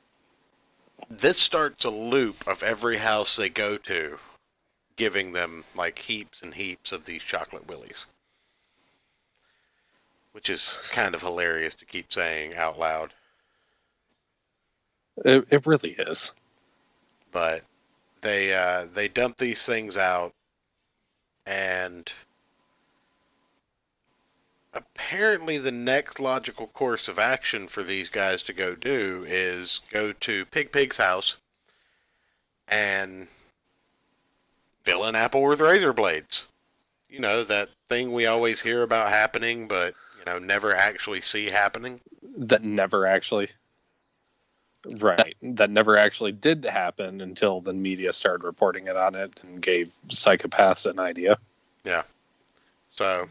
this starts a loop of every house they go to, giving them like heaps and heaps of these chocolate willies. Which is kind of hilarious to keep saying out loud. It really is. But they dump these things out, and apparently the next logical course of action for these guys to go do is go to Pig's house and fill an apple with razor blades. You know, that thing we always hear about happening, but, never actually see happening. That never actually... Right. That never actually did happen until the media started reporting it on it and gave psychopaths an idea. Yeah. So...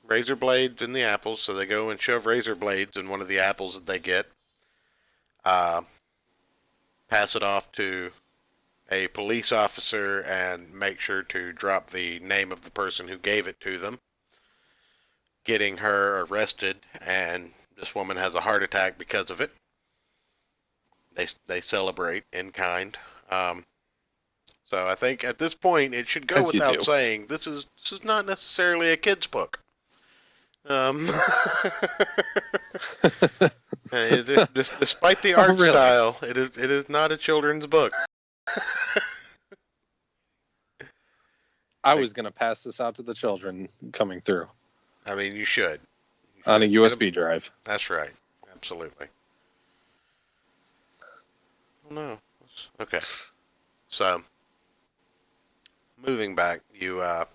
razor blades in the apples, so they go and shove razor blades in one of the apples that they get. Pass it off to a police officer and make sure to drop the name of the person who gave it to them. Getting her arrested, and this woman has a heart attack because of it. They celebrate in kind. So I think at this point it should go without saying this is not necessarily a kid's book. Despite the art style, it is not a children's book. I was going to pass this out to the children coming through. I mean, you should. On a USB drive. That's right. Absolutely. Oh, no. Okay. So, moving back, you're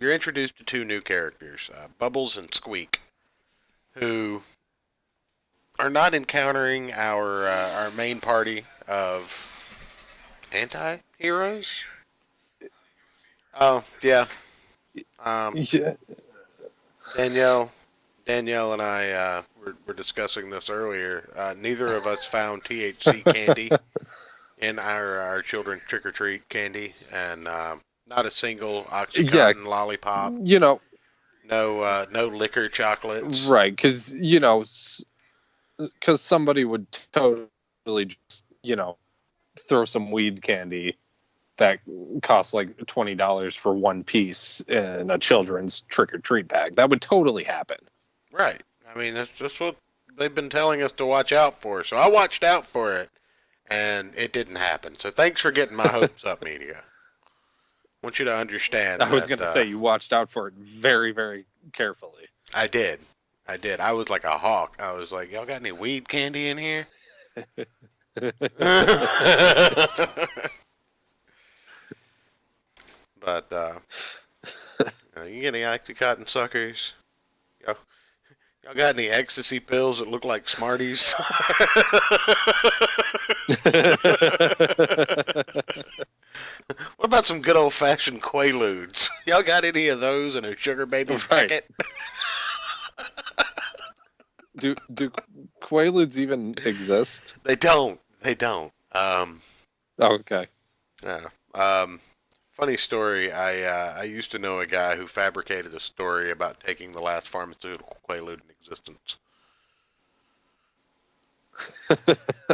introduced to 2 new characters, Bubbles and Squeak, who are not encountering our main party of anti-heroes. Oh, yeah. Yeah. Danielle and I were discussing this earlier. Neither of us found THC candy in our children's trick-or-treat candy, and not a single Oxycontin lollipop. No liquor chocolates. Right, because somebody would totally just, throw some weed candy that costs like $20 for one piece in a children's trick-or-treat bag. That would totally happen. Right. I mean, that's just what they've been telling us to watch out for. So I watched out for it, and it didn't happen. So thanks for getting my hopes up, media. I want you to understand. I was going to say you watched out for it very, very carefully. I did. I was like a hawk. I was like, y'all got any weed candy in here? But, you get any Oxycontin suckers? Y'all got any ecstasy pills that look like Smarties? What about some good old-fashioned Quaaludes? Y'all got any of those in a Sugar Babies packet? Do Quaaludes even exist? They don't. Okay. Yeah. Funny story. I used to know a guy who fabricated a story about taking the last pharmaceutical Quaalude in existence.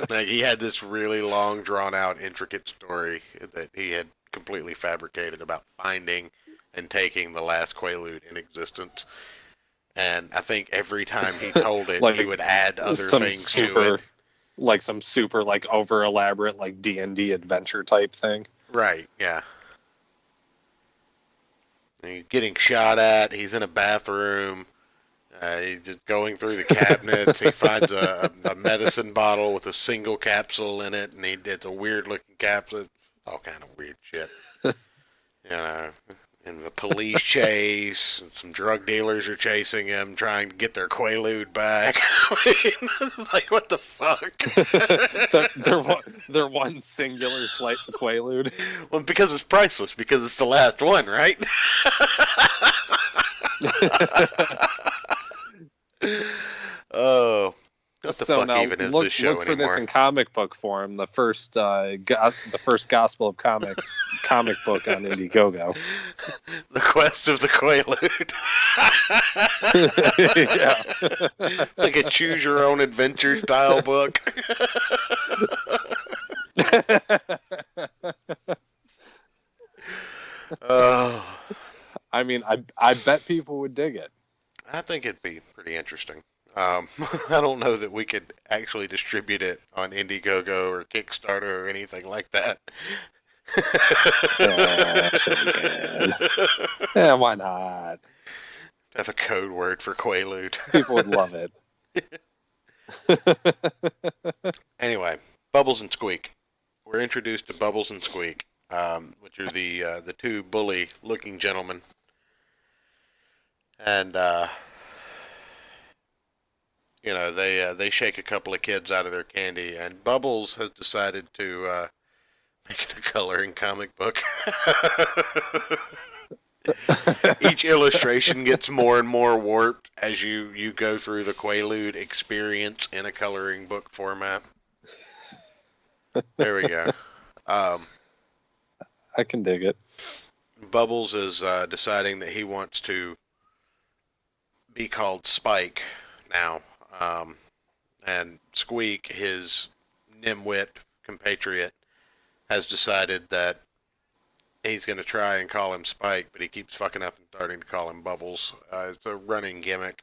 Like, he had this really long, drawn-out, intricate story that he had completely fabricated about finding and taking the last Quaalude in existence. And I think every time he told it, he would add other things to it. Like some super, over elaborate, D&D adventure type thing. Right, yeah. And he's getting shot at, he's in a bathroom, He's just going through the cabinets. He finds a medicine bottle with a single capsule in it, and it's a weird looking capsule. All kind of weird shit. You know, and the police chase, and some drug dealers are chasing him, trying to get their Quaalude back. I mean, like, what the fuck? they're one singular flight Quaalude. Well, because it's priceless, because it's the last one, right? Oh, what the So fuck now even is look this show for this anymore? in comic book form. The first Gospel of Comics comic book on Indiegogo. The Quest of the Quaalude. Yeah. Like a choose your own adventure style book. Oh, I mean, I bet people would dig it. I think it'd be pretty interesting. I don't know that we could actually distribute it on Indiegogo or Kickstarter or anything like that. Yeah, sure we can. Yeah, why not? Have a code word for Quaalude. People would love it. Anyway, Bubbles and Squeak. We're introduced to Bubbles and Squeak, which are the two bully-looking gentlemen, and you know, they shake a couple of kids out of their candy, and Bubbles has decided to make it a coloring comic book. Each illustration gets more and more warped as you go through the Quaalude experience in a coloring book format. There we go. I can dig it. Bubbles is deciding that he wants to be called Spike now. And Squeak, his nimwit compatriot, has decided that he's going to try and call him Spike, but he keeps fucking up and starting to call him Bubbles. It's a running gimmick.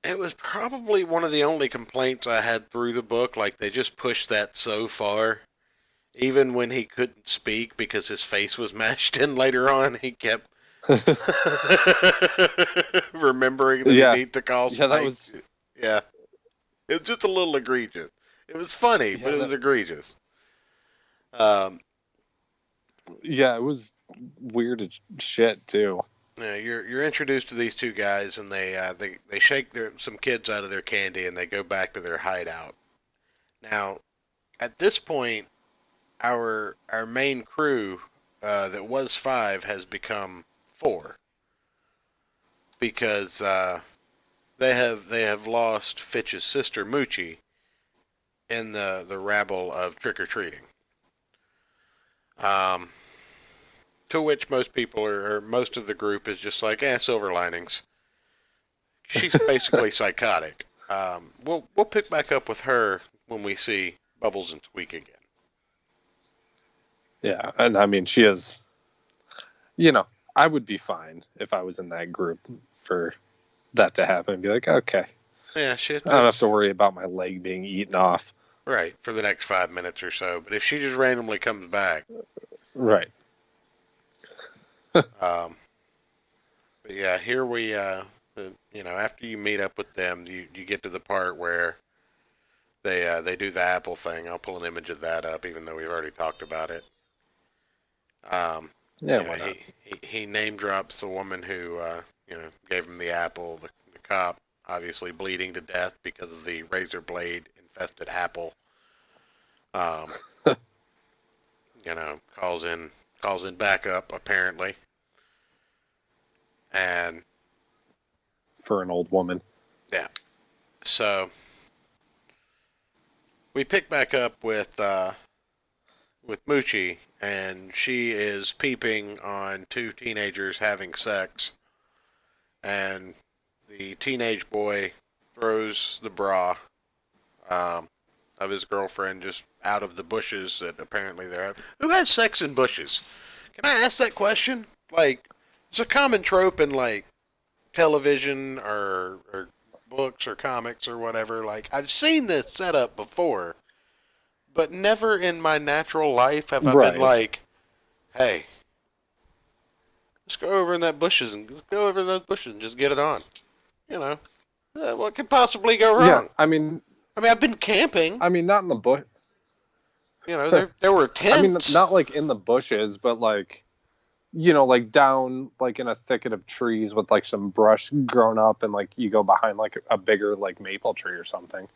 It was probably one of the only complaints I had through the book. Like, they just pushed that so far. Even when he couldn't speak because his face was mashed in later on, he kept remembering that he needs to call Spike. Yeah, that was... Yeah. It was just a little egregious. It was funny, but it was egregious. Yeah, it was weird as shit too. Yeah, you're introduced to these two guys, and they shake some kids out of their candy, and they go back to their hideout. Now, at this point, our main crew that was 5 has become 4 because they have lost Fitch's sister Moochie in the rabble of trick or treating. To which most people or most of the group is just like, silver linings. She's basically psychotic. We'll pick back up with her when we see Bubbles and Squeak again. Yeah, and I mean, she is, I would be fine if I was in that group for that to happen. Be like, okay. Yeah, shit. I don't have to worry about my leg being eaten off. Right, for the next 5 minutes or so. But if she just randomly comes back. Right. But yeah, here we, after you meet up with them, you get to the part where they do the apple thing. I'll pull an image of that up, even though we've already talked about it. Yeah, why not? He name drops the woman who, gave him the apple. The cop, obviously bleeding to death because of the razor blade infested apple. Calls in backup apparently, and for an old woman. Yeah. So we pick back up with Moochie, and she is peeping on 2 teenagers having sex, and the teenage boy throws the bra of his girlfriend just out of the bushes that apparently they're having. Who has sex in bushes? Can I ask that question? Like, it's a common trope in, like, television or books or comics or whatever. Like, I've seen this setup before, but never in my natural life have I been like, hey, let's go over in those bushes and just get it on. You know, what could possibly go wrong? Yeah, I mean, I've been camping. not in the bush. You know, there were tents. I mean, not like in the bushes, but like, like down like in a thicket of trees with like some brush grown up, and like you go behind like a bigger like maple tree or something.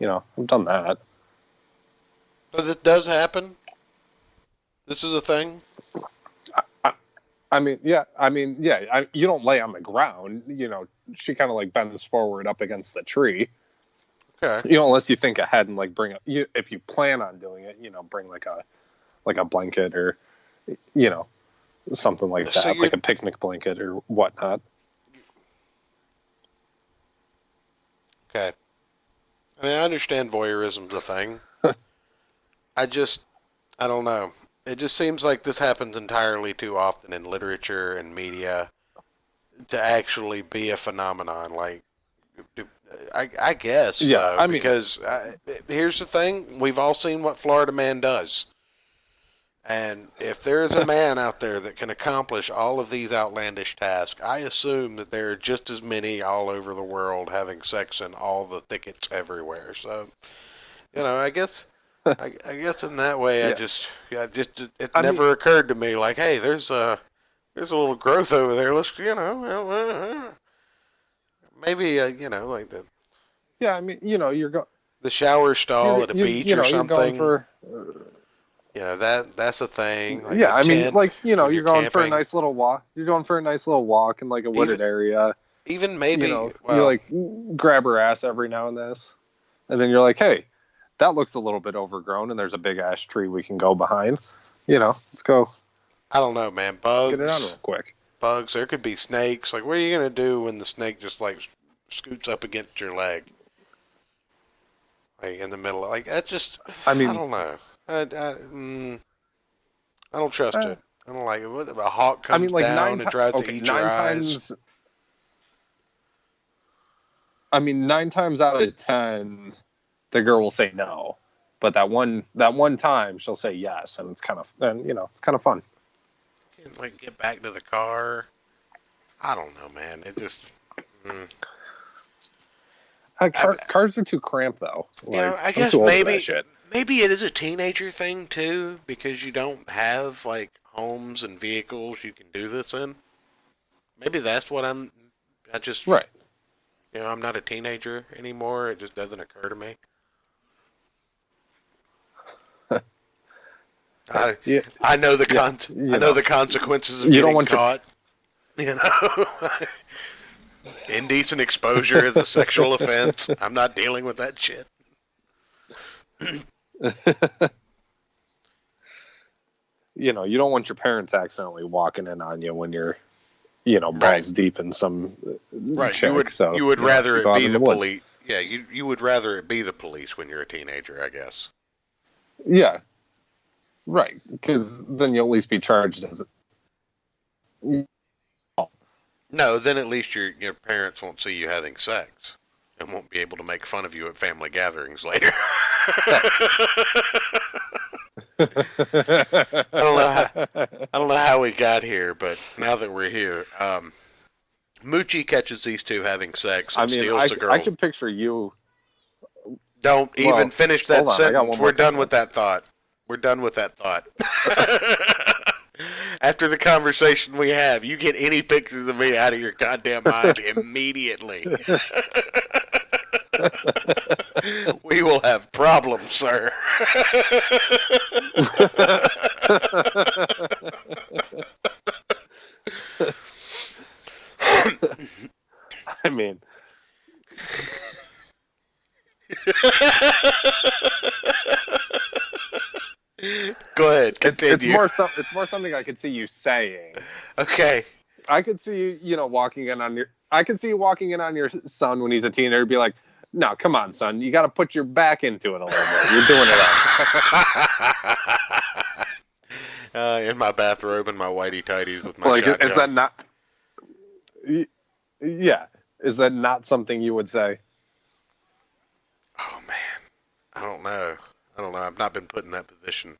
I've done that. So this does happen. This is a thing. Yeah. You don't lay on the ground. She kind of like bends forward up against the tree. Okay. Unless you think ahead and like bring if you plan on doing it, bring like a blanket or, something like that, So like a picnic blanket or whatnot. Okay. I mean, I understand voyeurism's a thing. I don't know. It just seems like this happens entirely too often in literature and media to actually be a phenomenon. Like, I guess. Yeah, because here's the thing: we've all seen what Florida Man does, and if there is a man out there that can accomplish all of these outlandish tasks, I assume that there are just as many all over the world having sex in all the thickets everywhere. So, I guess. I guess in that way, Yeah. It never occurred to me like, hey, there's a little growth over there. Let's, maybe, like Yeah, you're going the shower stall at a beach or something. You're that's a thing. Like yeah, tent when you're going for a camping. nice little walk. You're going for a nice little walk in like a wooded area. Even maybe, you like grab her ass every now and then you're like, hey, that looks a little bit overgrown, and there's a big ash tree we can go behind. Let's go. I don't know, man. Bugs. Get it on real quick. Bugs. There could be snakes. Like, what are you gonna do when the snake just like scoots up against your leg, like in the middle? Like that just. I don't know. I don't trust it. I don't like it. What if a hawk comes down and tries to eat your eyes? 9 times out of 10, the girl will say no, but that one time she'll say yes, and it's kind of fun. Can't like get back to the car. I don't know, man. It just. Cars are too cramped, though. I guess maybe it is a teenager thing too, because you don't have like homes and vehicles you can do this in. Maybe that's what I just right. I'm not a teenager anymore. It just doesn't occur to me. I know I know the consequences of getting caught. Indecent exposure is a sexual offense. I'm not dealing with that shit. You don't want your parents accidentally walking in on you when you're, balls deep in some chick, you would rather it be the police. Yeah, you would rather it be the police when you're a teenager, I guess. Yeah. Right, because then you'll at least be charged as No, then at least your parents won't see you having sex and won't be able to make fun of you at family gatherings later. I don't know how we got here, but now that we're here, Moochie catches these two having sex and steals the girl. I can picture you. Don't even finish that sentence. We're done with that thought. After the conversation we have, you get any pictures of me out of your goddamn mind immediately. We will have problems, sir. I mean, go ahead, continue. It's more something I could see you saying. Okay. I could see you, walking in on your. I could see you walking in on your son when he's a teenager, be like, "No, come on, son, you got to put your back into it a little bit. You're doing it all." In my bathrobe and my whitey tighties with my shotgun. Is that not? Yeah, is that not something you would say? Oh man, I don't know. I've not been put in that position.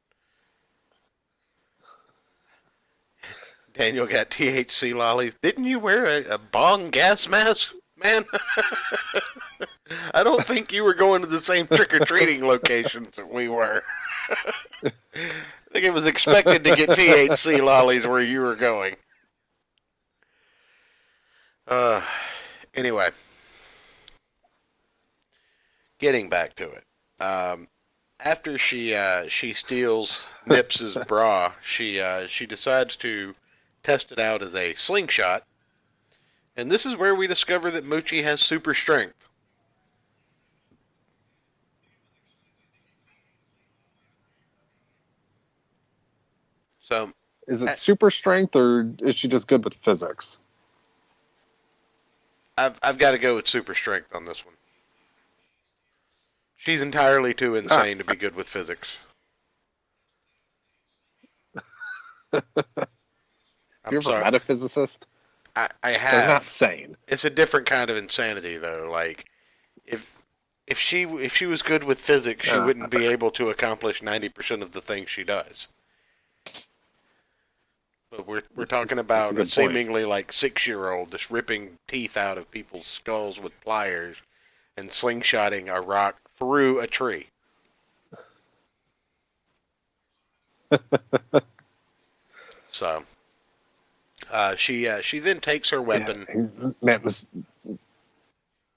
Daniel got THC lollies. Didn't you wear a bong gas mask? Man, I don't think you were going to the same trick-or-treating locations that we were. I think it was expected to get THC lollies where you were going. Anyway, getting back to it. After she steals Nips's bra, she decides to test it out as a slingshot, and this is where we discover that Moochie has super strength. So, Is it super strength or is she just good with physics? I've got to go with super strength on this one. She's entirely too insane to be good with physics. You're I'm a sorry. metaphysicist? I They're have. not sane. It's a different kind of insanity, though. Like, if she was good with physics, she wouldn't be able to accomplish 90% of the things she does. But we're talking about a good point. seemingly like 6-year-old just ripping teeth out of people's skulls with pliers and slingshotting a rock through a tree. So, she then takes her weapon. Yeah, man,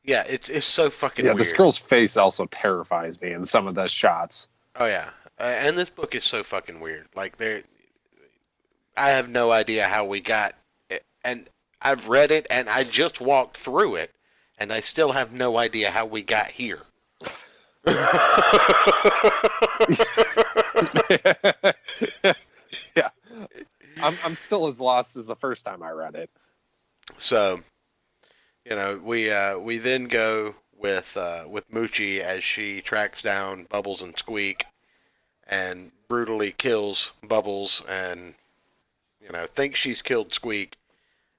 Yeah, it's so fucking yeah, weird. this girl's face also terrifies me in some of the shots. Oh yeah, and this book is so fucking weird. Like I have no idea how we got it, and I've read it, and I just walked through it, and I still have no idea how we got here. Yeah, I'm still as lost as the first time I read it. So, we then go with Moochie as she tracks down Bubbles and Squeak, and brutally kills Bubbles, and thinks she's killed Squeak,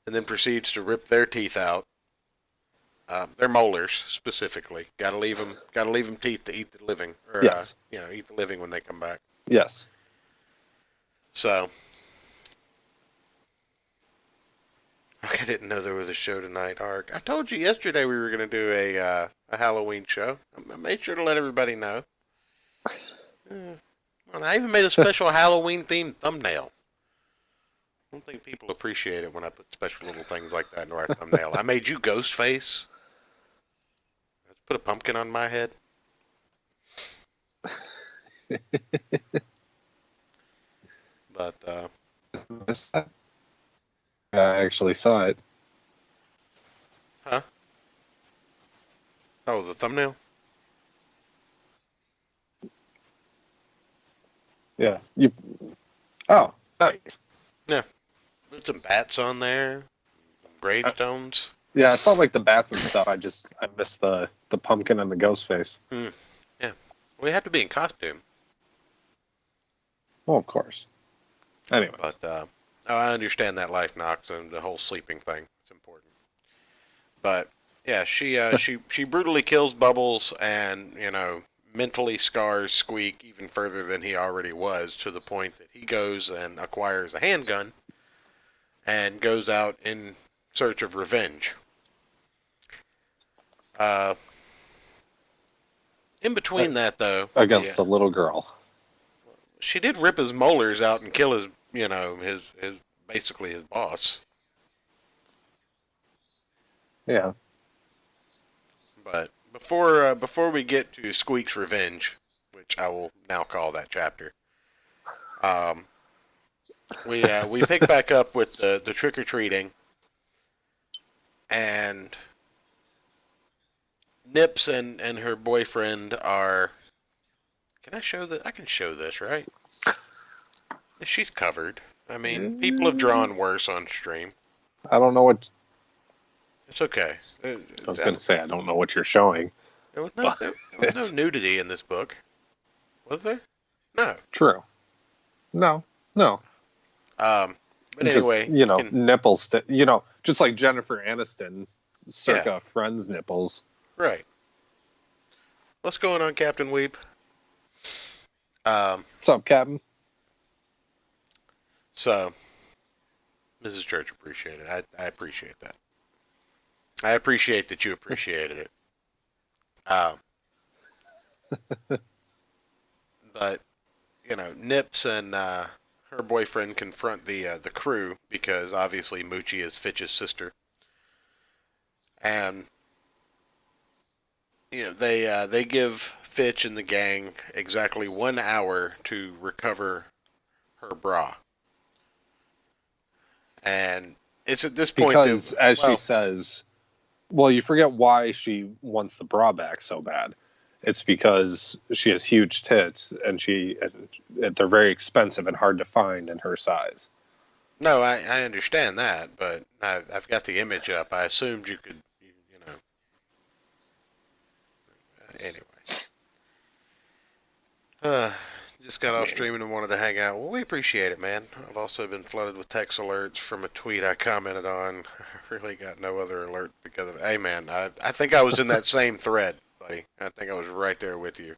and then proceeds to rip their teeth out. Their molars specifically. Gotta leave them teeth to eat the living, or Yes. eat the living when they come back. Yes. So, I didn't know there was a show tonight, Ark. I told you yesterday we were going to do a Halloween show. I made sure to let everybody know. And I even made a special Halloween-themed thumbnail. I don't think people appreciate it when I put special little things like that in our thumbnail. I made you Ghostface. Let's put a pumpkin on my head. But, Missed that? I actually saw it. huh? Oh, the thumbnail? Yeah. You. Oh, nice. Yeah. There's some bats on there. Gravestones. Yeah, I saw like the bats and stuff. I missed the pumpkin and the ghost face. Yeah. We have to be in costume. Well, of course. Anyway. But, I understand that life knocks and the whole sleeping thing. It's important. But, yeah, she brutally kills Bubbles and, mentally scars Squeak even further than he already was, to the point that he goes and acquires a handgun and goes out in search of revenge. In between that, though, Against a little girl. she did rip his molars out and kill his basically his boss. Yeah. But before we get to Squeak's revenge, which I will now call that chapter, we pick back up with the trick or treating, and Nips and her boyfriend are. Can I show that? I can show this, right? She's covered. I mean, people have drawn worse on stream. I don't know what. It's okay. I was going to say, I don't know what you're showing. There was no nudity in this book. Was there? No. True. No. But Just, anyway, nipples. Just like Jennifer Aniston, circa Friends nipples. right. What's going on, Captain Weep? What's up, Captain? So, Mrs. Church appreciate it. I appreciate that. I appreciate that you appreciated it. But Nips and her boyfriend confront the crew because obviously Moochie is Fitch's sister, and they give Fitch and the gang exactly 1 hour to recover her bra, and it's at this point because, as she says, well, you forget why she wants the bra back so bad. It's because she has huge tits, and they're very expensive and hard to find in her size. No, I understand that, but I've got the image up. I assumed you could, anyway. Just got off streaming and wanted to hang out. Well, we appreciate it, man. I've also been flooded with text alerts from a tweet I commented on. I really got no other alert because of it. Hey, man, I think I was in that same thread, buddy. I think I was right there with you.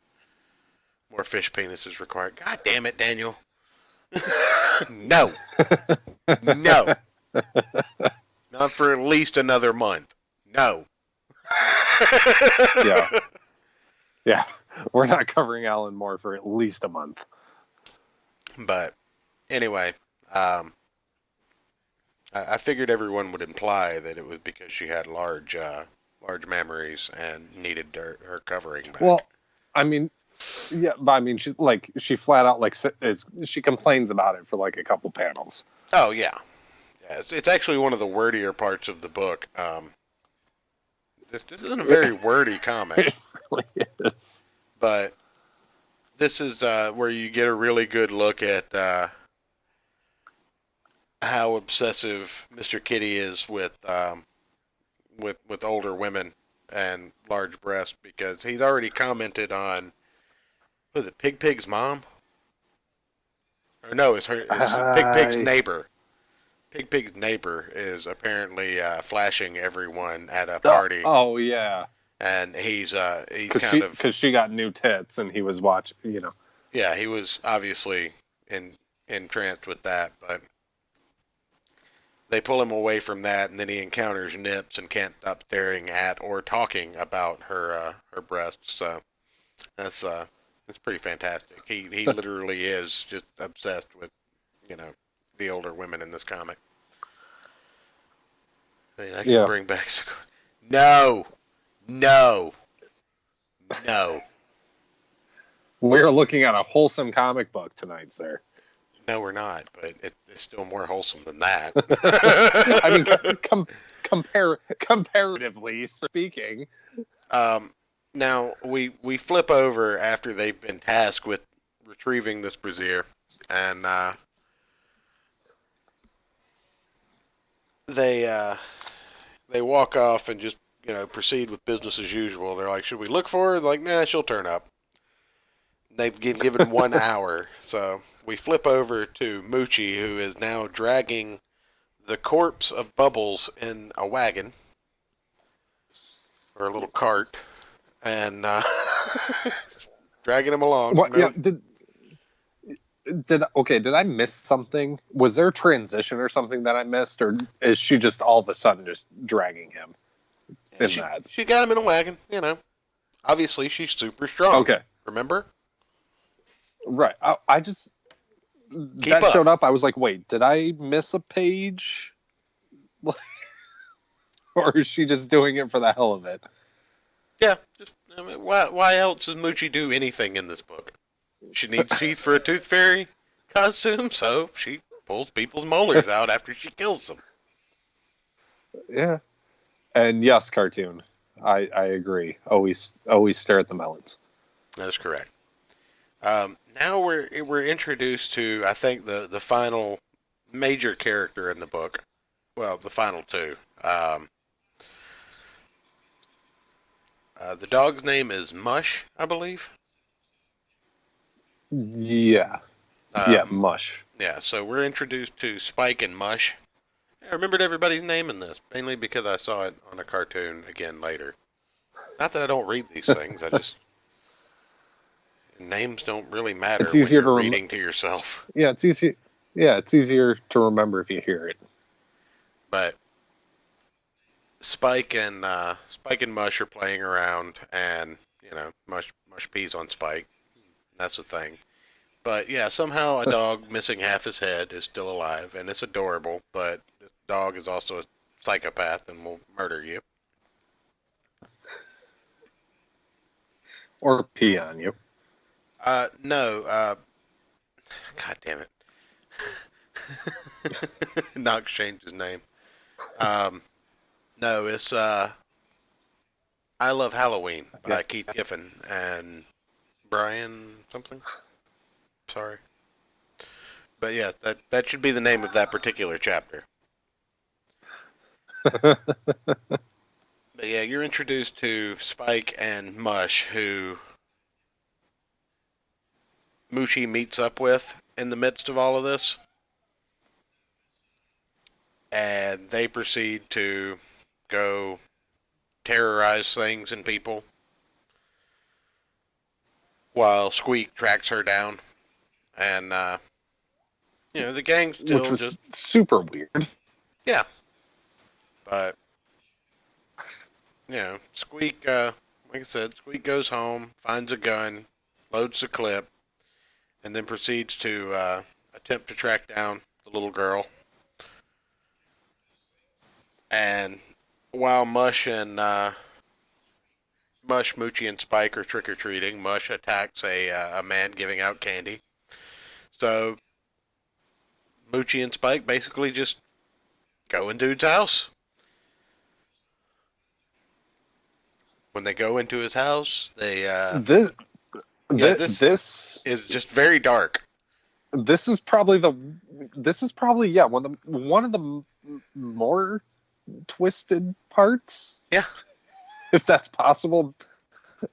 More fish penises required. God damn it, Daniel. No. No. Not for at least another month. No. Yeah. Yeah. We're not covering Alan Moore for at least a month. But anyway, I figured everyone would imply that it was because she had large mammaries and needed her covering back. Well, I mean, yeah, but I mean, she flat out she complains about it for like a couple panels. Oh yeah, it's actually one of the wordier parts of the book. This isn't a very wordy comic. It really is. But this is where you get a really good look at how obsessive Mr. Kitty is with older women and large breasts, because he's already commented on, was it Pig Pig's mom? Or no, it's Pig Pig's neighbor. Pig Pig's neighbor is apparently flashing everyone at a party. Oh yeah. And he's because she got new tits, and he was watching. Yeah, he was obviously entranced with that, but they pull him away from that, and then he encounters Nips and can't stop staring at or talking about her breasts. So that's pretty fantastic. He literally is just obsessed with the older women in this comic. I mean, I can bring back. No. We're looking at a wholesome comic book tonight, sir. No, we're not, but it's still more wholesome than that. I mean, comparatively speaking. Now, we flip over after they've been tasked with retrieving this brazier, and they walk off and just proceed with business as usual. They're like, should we look for her? They're like, nah, she'll turn up. They've given 1 hour. So we flip over to Moochie, who is now dragging the corpse of Bubbles in a wagon, or a little cart, and dragging him along. What? Yeah, did I miss something? Was there a transition or something that I missed, or is she just all of a sudden just dragging him? She got him in a wagon, Obviously, she's super strong. Okay. Remember? Right. I just... that showed up. I was like, wait, did I miss a page? Or is she just doing it for the hell of it? Yeah. Why else does Moochie do anything in this book? She needs teeth for a Tooth Fairy costume, so she pulls people's molars out after she kills them. Yeah. And yes, cartoon. I agree. Always stare at the melons. That is correct. Now we're introduced to, I think, the final major character in the book. Well, the final two. The dog's name is Mush, I believe. Yeah. Mush. Yeah, so we're introduced to Spike and Mush. I remembered everybody's name in this, mainly because I saw it on a cartoon again later. Not that I don't read these things, I just... Names don't really matter it's easier when you're reading to yourself. Yeah, it's easy. Yeah, it's easier to remember if you hear it. But Spike and Mush are playing around, and Mush pees on Spike. That's the thing. But yeah, somehow a dog missing half his head is still alive, and it's adorable. But this dog is also a psychopath and will murder you. Or pee on you. No. God damn it. Knox changed his name. No, it's I Love Halloween by Keith Giffen and Brian something. Sorry. But yeah, that should be the name of that particular chapter. But yeah, you're introduced to Spike and Mush, who Moochie meets up with in the midst of all of this. And they proceed to go terrorize things and people while Squeak tracks her down. And, the gang still Which was super weird. Yeah. But, Squeak, like I said, Squeak goes home, finds a gun, loads the clip, and then proceeds to attempt to track down the little girl. And while Mush, Moochie, and Spike are trick-or-treating, Mush attacks a man giving out candy. So, Moochie and Spike basically just go in dude's house. When they go into his house, they This is just very dark. This is probably one of the more twisted parts. Yeah. If that's possible.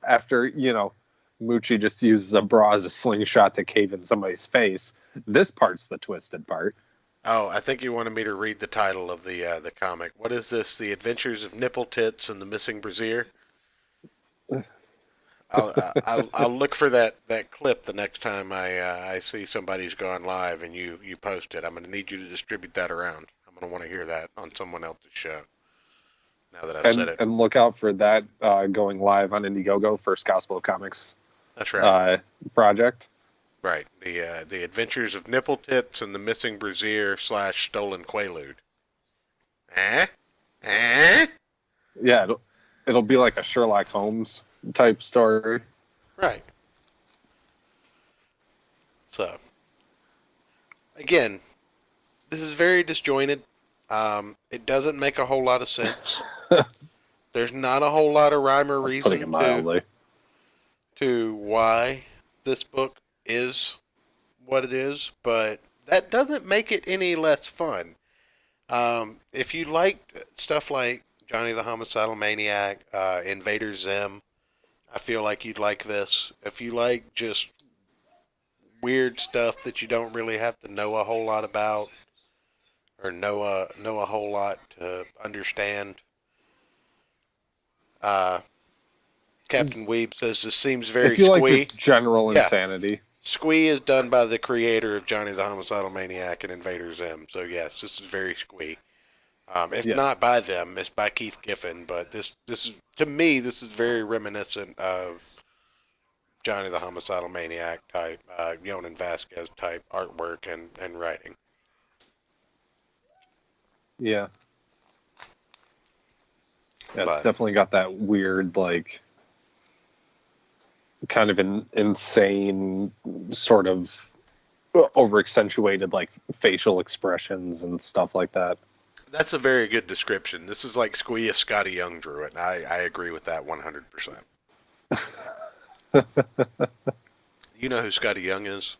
After, Moochie just uses a bra as a slingshot to cave in somebody's face. This part's the twisted part. Oh, I think you wanted me to read the title of the comic. What is this? The Adventures of Nipple Tits and the Missing Brazier? I'll look for that clip the next time I see somebody's gone live and you post it. I'm going to need you to distribute that around. I'm going to want to hear that on someone else's show. Now that I've said it. And look out for that going live on Indiegogo, First Gospel of Comics. That's right. Project. Right. The Adventures of Nipple Tits and the Missing Brazier / Stolen Quaalude. Eh? Yeah, it'll be like a Sherlock Holmes type story. Right. So, again, this is very disjointed. It doesn't make a whole lot of sense. There's not a whole lot of rhyme or reason to why this book is what it is, but that doesn't make it any less fun. If you like stuff like Johnny the Homicidal Maniac, Invader Zim, I feel like you'd like this. If you like just weird stuff that you don't really have to know a whole lot about, or know a whole lot to understand. Captain Weeb says this seems very if you squee. like just general insanity. Squee is done by the creator of Johnny the Homicidal Maniac and Invader Zim. So yes, this is very squee. It's not by them, it's by Keith Giffen, but this is, to me, this is very reminiscent of Johnny the Homicidal Maniac type, Yonan Vasquez type artwork and writing. Yeah. Yeah, But it's definitely got that weird, like, kind of an insane sort of over accentuated, like, facial expressions and stuff like that. That's a very good description. This is like Squee if Scotty Young drew it, and I agree with that 100%. You know who Scotty Young is?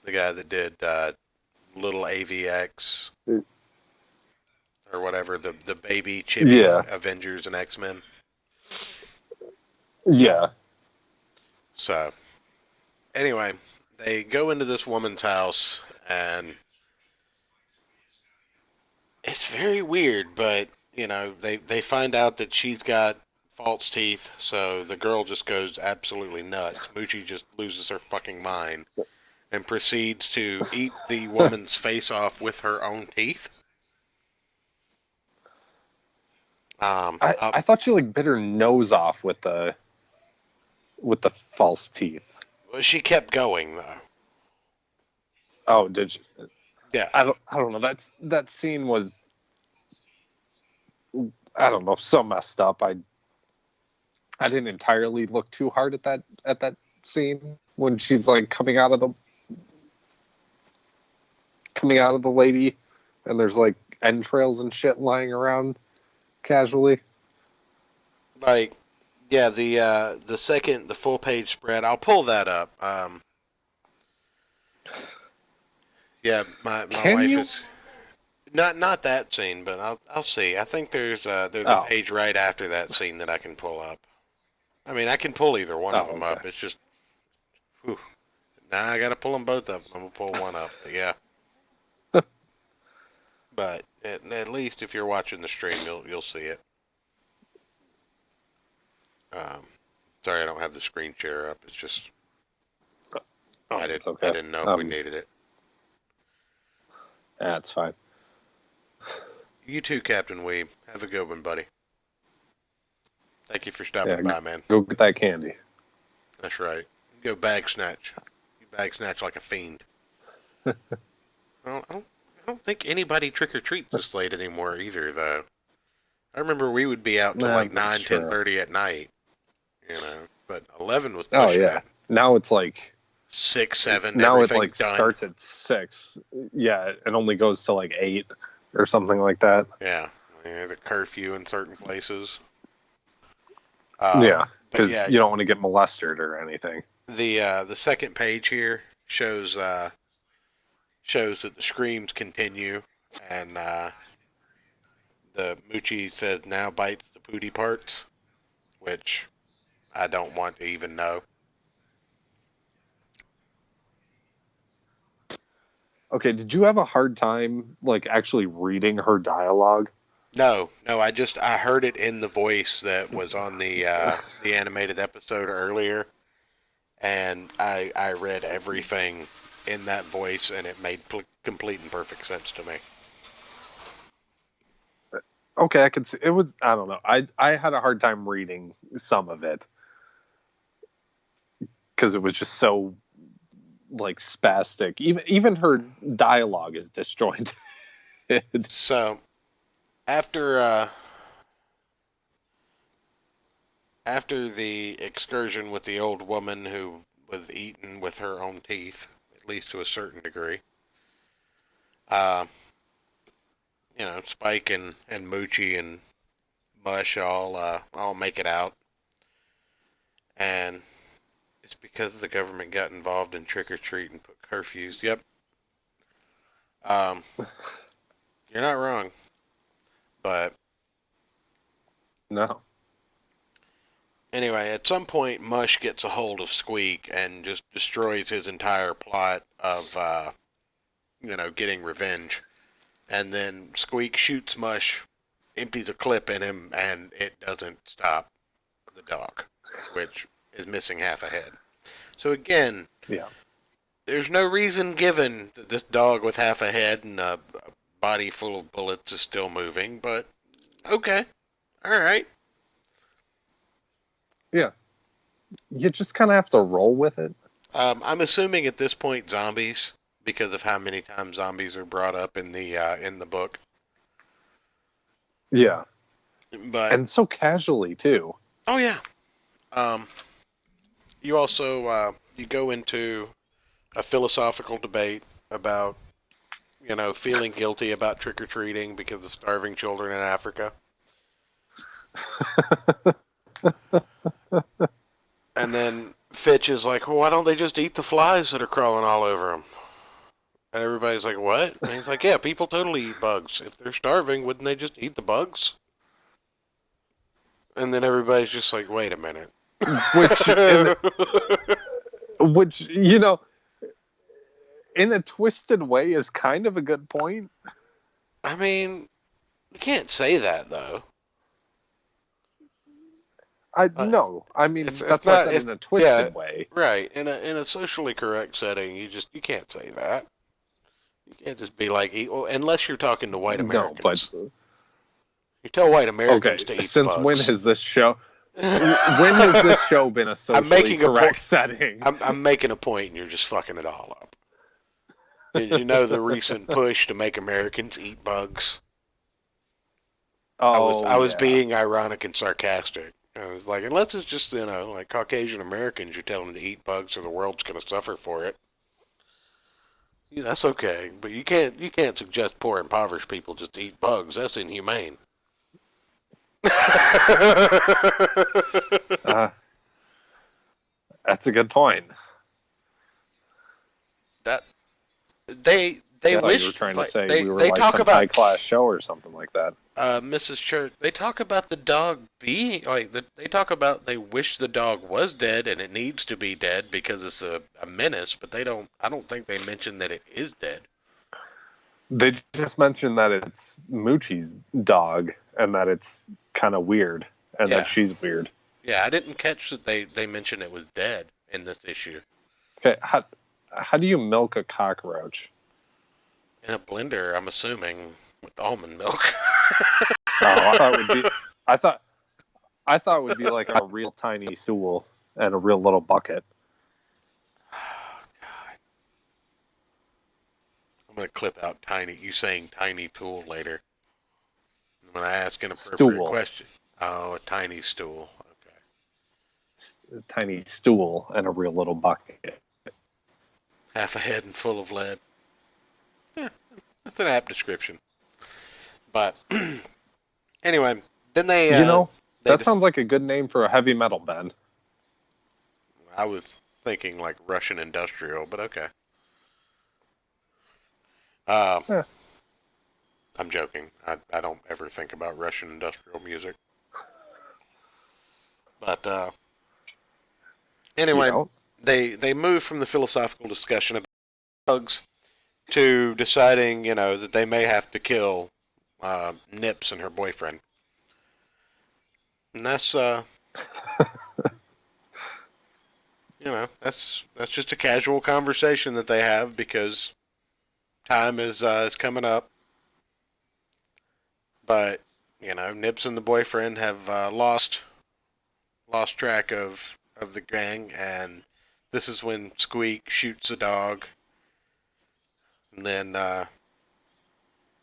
The guy that did Little AVX or whatever, the baby chibi Avengers and X-Men. Yeah. So, anyway, they go into this woman's house, and it's very weird, but, they find out that she's got false teeth, so the girl just goes absolutely nuts. Moochie just loses her fucking mind and proceeds to eat the woman's face off with her own teeth. I thought she like bit her nose off with the false teeth. She kept going though. Oh, did she? Yeah. I don't know. That scene was, I don't know, so messed up. I didn't entirely look too hard at that scene when she's like coming out of the lady, and there's like entrails and shit lying around casually. Like, yeah, the full page spread. I'll pull that up. Yeah, my wife is not that scene, but I'll see. I think there's a page right after that scene that I can pull up. I mean, I can pull either one of them up. It's just, whew. Now I got to pull them both up. I'm gonna pull one up. But yeah. But at least if you're watching the stream, you'll see it. Sorry, I don't have the screen share up. It's just I didn't know if we needed it. That's fine. You too, Captain Weeb. Have a good one, buddy. Thank you for stopping by, man. Go get that candy. That's right. Go bag snatch. You bag snatch like a fiend. Well, I don't think anybody trick or treats this late anymore either, though. I remember we would be out till like 9, 10:30 at night. You know, but 11 was pushing it. Now it's like 6, 7. Now it like done. starts at 6. Yeah, it only goes to like 8 or something like that. Yeah, the curfew in certain places. Yeah, because you don't want to get molested or anything. The second page here shows that the screams continue, and the Moochie says now bites the pooty parts, which I don't want to even know. Okay, did you have a hard time like actually reading her dialogue? No, I heard it in the voice that was on the animated episode earlier, and I read everything in that voice, and it made complete and perfect sense to me. Okay, I could see it was. I don't know. I had a hard time reading some of it because it was just so like spastic. Even her dialogue is disjointed. So after the excursion with the old woman who was eaten with her own teeth, at least to a certain degree, Spike and Moochie and Mush all make it out, and it's because the government got involved in trick or treat and put curfews. Yep. You're not wrong, but no. Anyway, at some point, Mush gets a hold of Squeak and just destroys his entire plot of, getting revenge. And then Squeak shoots Mush, empties a clip in him, and it doesn't stop the dog, which is missing half a head. So again, there's no reason given that this dog with half a head and a body full of bullets is still moving, but okay, all right. Yeah, you just kind of have to roll with it. I'm assuming at this point zombies, because of how many times zombies are brought up in the book. Yeah, and so casually too. Oh yeah. You also you go into a philosophical debate about feeling guilty about trick or treating because of starving children in Africa. And then Fitch is like, well, why don't they just eat the flies that are crawling all over them? And everybody's like, what? And he's like, yeah, people totally eat bugs. If they're starving, wouldn't they just eat the bugs? And then everybody's just like, wait a minute. Which, in a twisted way is kind of a good point. I mean, you can't say that, though. No, I mean that's not in a twisted way, right? In a socially correct setting, you can't say that. You can't just be like, unless you're talking to white Americans. No, You tell white Okay, Americans to eat since bugs. when has this show? When has this show been a socially making a correct point. setting? I'm making a point, and you're just fucking it all up. Did you know the recent push to make Americans eat bugs? I was yeah. being ironic and sarcastic. I was like, unless it's just, like Caucasian Americans, you're telling them to eat bugs or the world's going to suffer for it. Yeah, that's okay, but you can't suggest poor impoverished people just eat bugs. That's inhumane. That's a good point. That they I thought wish you were trying to like, say they, we were they like talk some about high-class show or something like that. Mrs. Church. They talk about the dog being like they talk about they wish the dog was dead and it needs to be dead because it's a menace, but I don't think they mention that it is dead. They just mentioned that it's Moochie's dog and that it's kind of weird and Yeah. that she's weird. Yeah, I didn't catch that they mentioned it was dead in this issue. Okay, how do you milk a cockroach? In a blender, I'm assuming, with almond milk. Oh, I thought it would be like a real tiny stool and a real little bucket. I'm gonna clip out you saying tiny tool later. When I ask an appropriate Stool. question. Oh, a tiny stool. Okay. A tiny stool and a real little bucket. Half a head and full of lead. Yeah, that's an apt description. But anyway, then they that sounds like a good name for a heavy metal band. I was thinking like Russian industrial, but okay. Yeah. I'm joking. I don't ever think about Russian industrial music. But anyway, they move from the philosophical discussion about bugs to deciding, that they may have to kill Nips and her boyfriend. And that's that's just a casual conversation that they have because time is coming up. But Nips and the boyfriend have lost track of the gang, and this is when Squeak shoots the dog, and then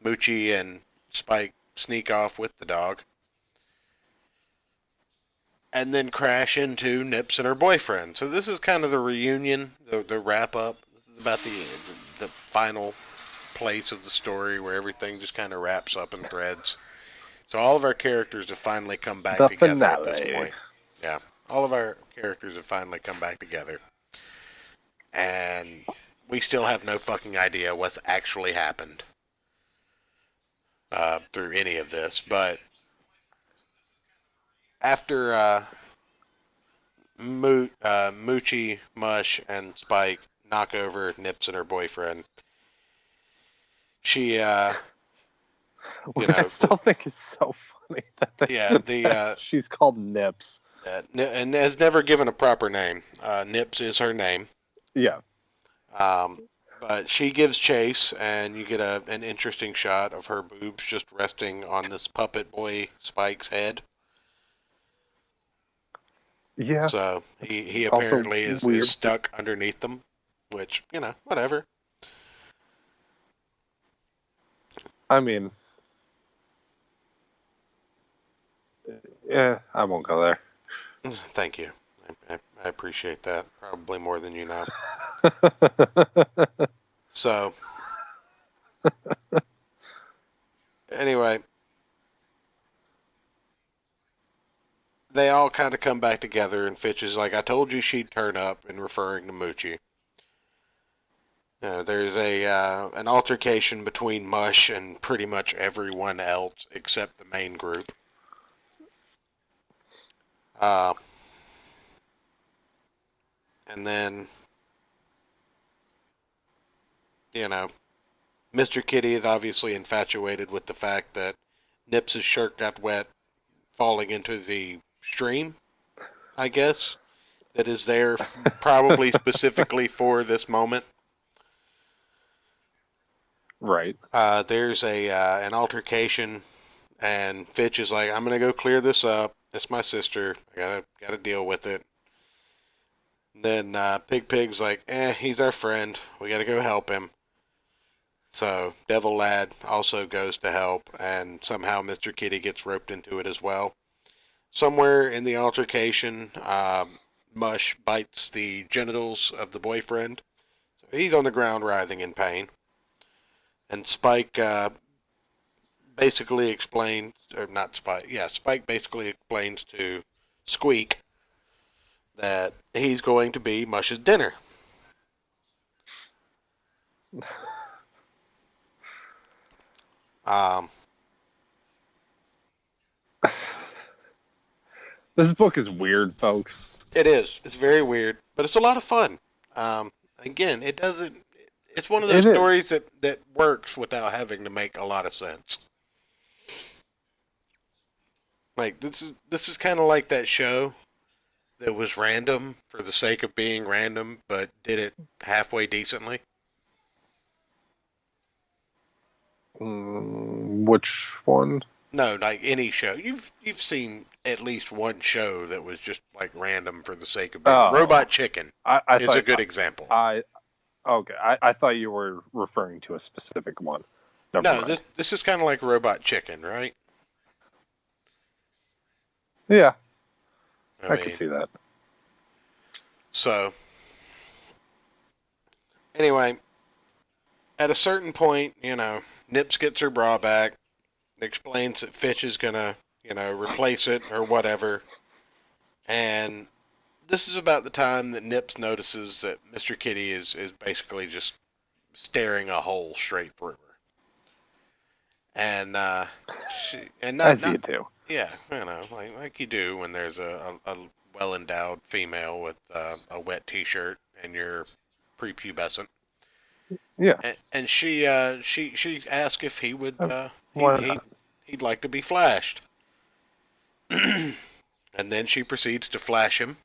Moochie and Spike sneak off with the dog, and then crash into Nips and her boyfriend. So this is kind of the reunion, the wrap up. This is about the final place of the story where everything just kind of wraps up and threads. So all of our characters have finally come back The together finale. at this point. Yeah, all of our characters have finally come back together. And we still have no fucking idea what's actually happened through any of this. But after Moochie, Mush, and Spike knock over Nips and her boyfriend, she, Which I still think is so funny that she's called Nips. And has never given a proper name. Nips is her name. Yeah. But she gives chase, and you get an interesting shot of her boobs just resting on this puppet boy Spike's head. Yeah. So he apparently is stuck underneath them, which, whatever. I mean, yeah, I won't go there. Thank you. I appreciate that. Probably more than you know. So, anyway, they all kind of come back together, and Fitch is like, I told you she'd turn up, and referring to Moochie. There's an altercation between Mush and pretty much everyone else except the main group. And then, Mr. Kitty is obviously infatuated with the fact that Nips' shirt got wet falling into the stream, I guess, that is there probably specifically for this moment. Right. There's an altercation And Fitch is like, I'm gonna go clear this up. It's my sister. I gotta deal with it. Then Pig's like, he's our friend. We gotta go help him. So Devil Lad also goes to help, and somehow Mr. Kitty gets roped into it as well. Somewhere in the altercation, Mush bites the genitals of the boyfriend. So he's on the ground writhing in pain. And Spike basically explains, or not Spike, yeah, Spike basically explains to Squeak that he's going to be Mush's dinner. This book is weird, folks. It is. It's very weird, but it's a lot of fun. Again, it doesn't. It's one of those stories that works without having to make a lot of sense. Like this is kind of like that show that was random for the sake of being random, but did it halfway decently. Which one? No, like any show. You've seen at least one show that was just like random for the sake of being. Robot Chicken is a good example. I thought you were referring to a specific one. No, this is kind of like Robot Chicken, right? Yeah, I could see that. So, anyway, at a certain point, Nips gets her bra back, explains that Fitch is gonna, replace it or whatever. And this is about the time that Nips notices that Mr. Kitty is basically just staring a hole straight through her. And I see it too. Yeah, like you do when there's a well-endowed female with a wet T-shirt and you're prepubescent. Yeah. And she asked if he would he'd like to be flashed. And then she proceeds to flash him.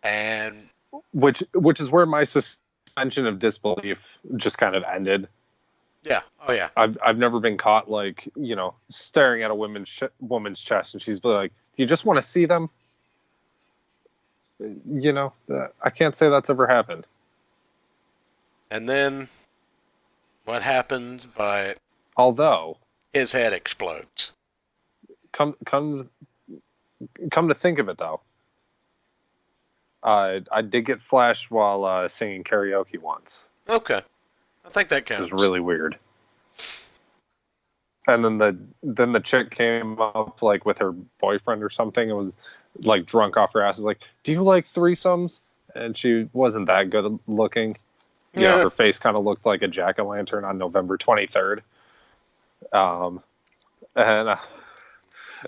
And which is where my suspension of disbelief just kind of ended. Yeah. Oh yeah. I've never been caught staring at a woman's chest and she's like, "Do you just want to see them?" I can't say that's ever happened. And then what happens? But although his head explodes. Come to think of it, though, I did get flashed while singing karaoke once. Okay, I think that counts. It was really weird. And then the chick came up with her boyfriend or something. It was drunk off her ass. It was like, "Do you like threesomes?" And she wasn't that good looking. Yeah, her face kind of looked like a jack-o'-lantern on November 23rd.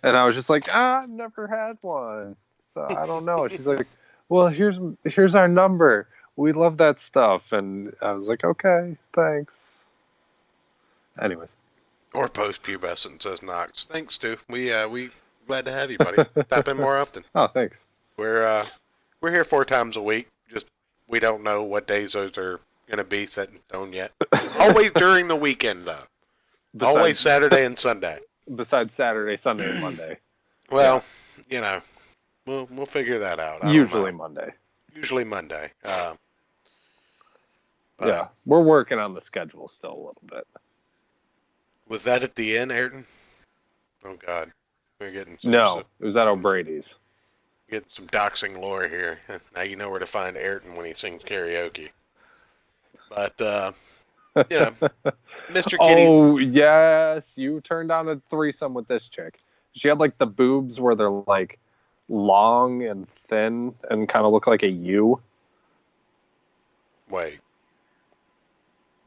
And I was just like, I've never had one, so I don't know. She's like, "Well, here's our number. We love that stuff." And I was like, "Okay, thanks." Anyways. Or post-pubescent, says Knox. Thanks, Stu. We glad to have you, buddy. Tap in more often. Oh, thanks. We're here 4 times a week. Just we don't know what days those are gonna be set in stone yet. Always during the weekend, though. Always Saturday and Sunday. Besides Saturday, Sunday, and Monday. Well, we'll figure that out. Usually Monday. Usually Monday. Yeah, we're working on the schedule still a little bit. Was that at the inn, Ayrton? Oh God, we're getting it was at O'Brady's. Getting some doxing lore here. Now you know where to find Ayrton when he sings karaoke. But Mr. Kitty. Oh yes, you turned down a threesome with this chick. She had the boobs where they're long and thin and kind of look like a U. Wait,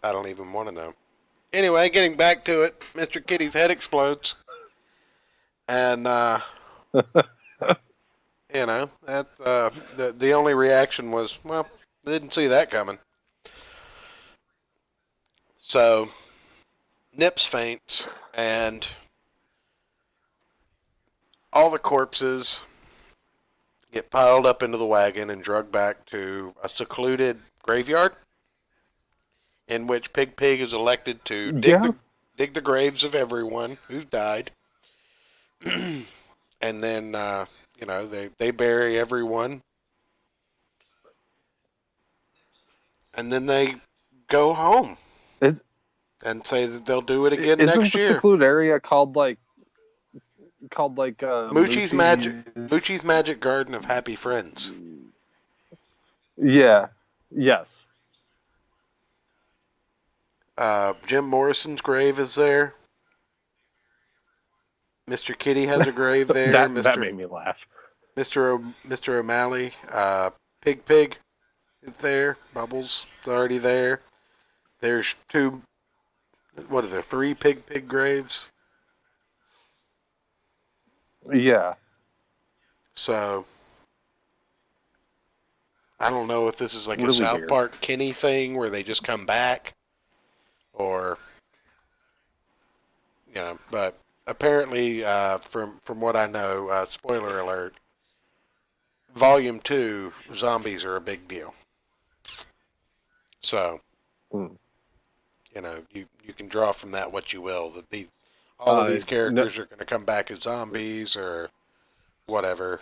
I don't even want to know. Anyway, getting back to it, Mr. Kitty's head explodes, and that the only reaction was, well, didn't see that coming. So Nips faints, and all the corpses get piled up into the wagon and dragged back to a secluded graveyard, in which Pig is elected to dig dig the graves of everyone who's died, and then they bury everyone, and then they go home Is and say that they'll do it again isn't next the year. secluded area called Moochie's Magic Garden of Happy Friends. Yeah. Yes. Jim Morrison's grave is there. Mr. Kitty has a grave there. that made me laugh. Mr. O'Malley, Pig is there. Bubbles is already there. There's three Pig graves? Yeah. So, I don't know if this is like a Really South weird. Park Kenny thing where they just come back, or, but apparently, from what I know, spoiler alert, Volume 2, zombies are a big deal. So, you can draw from that what you will. All of these characters are going to come back as zombies or whatever.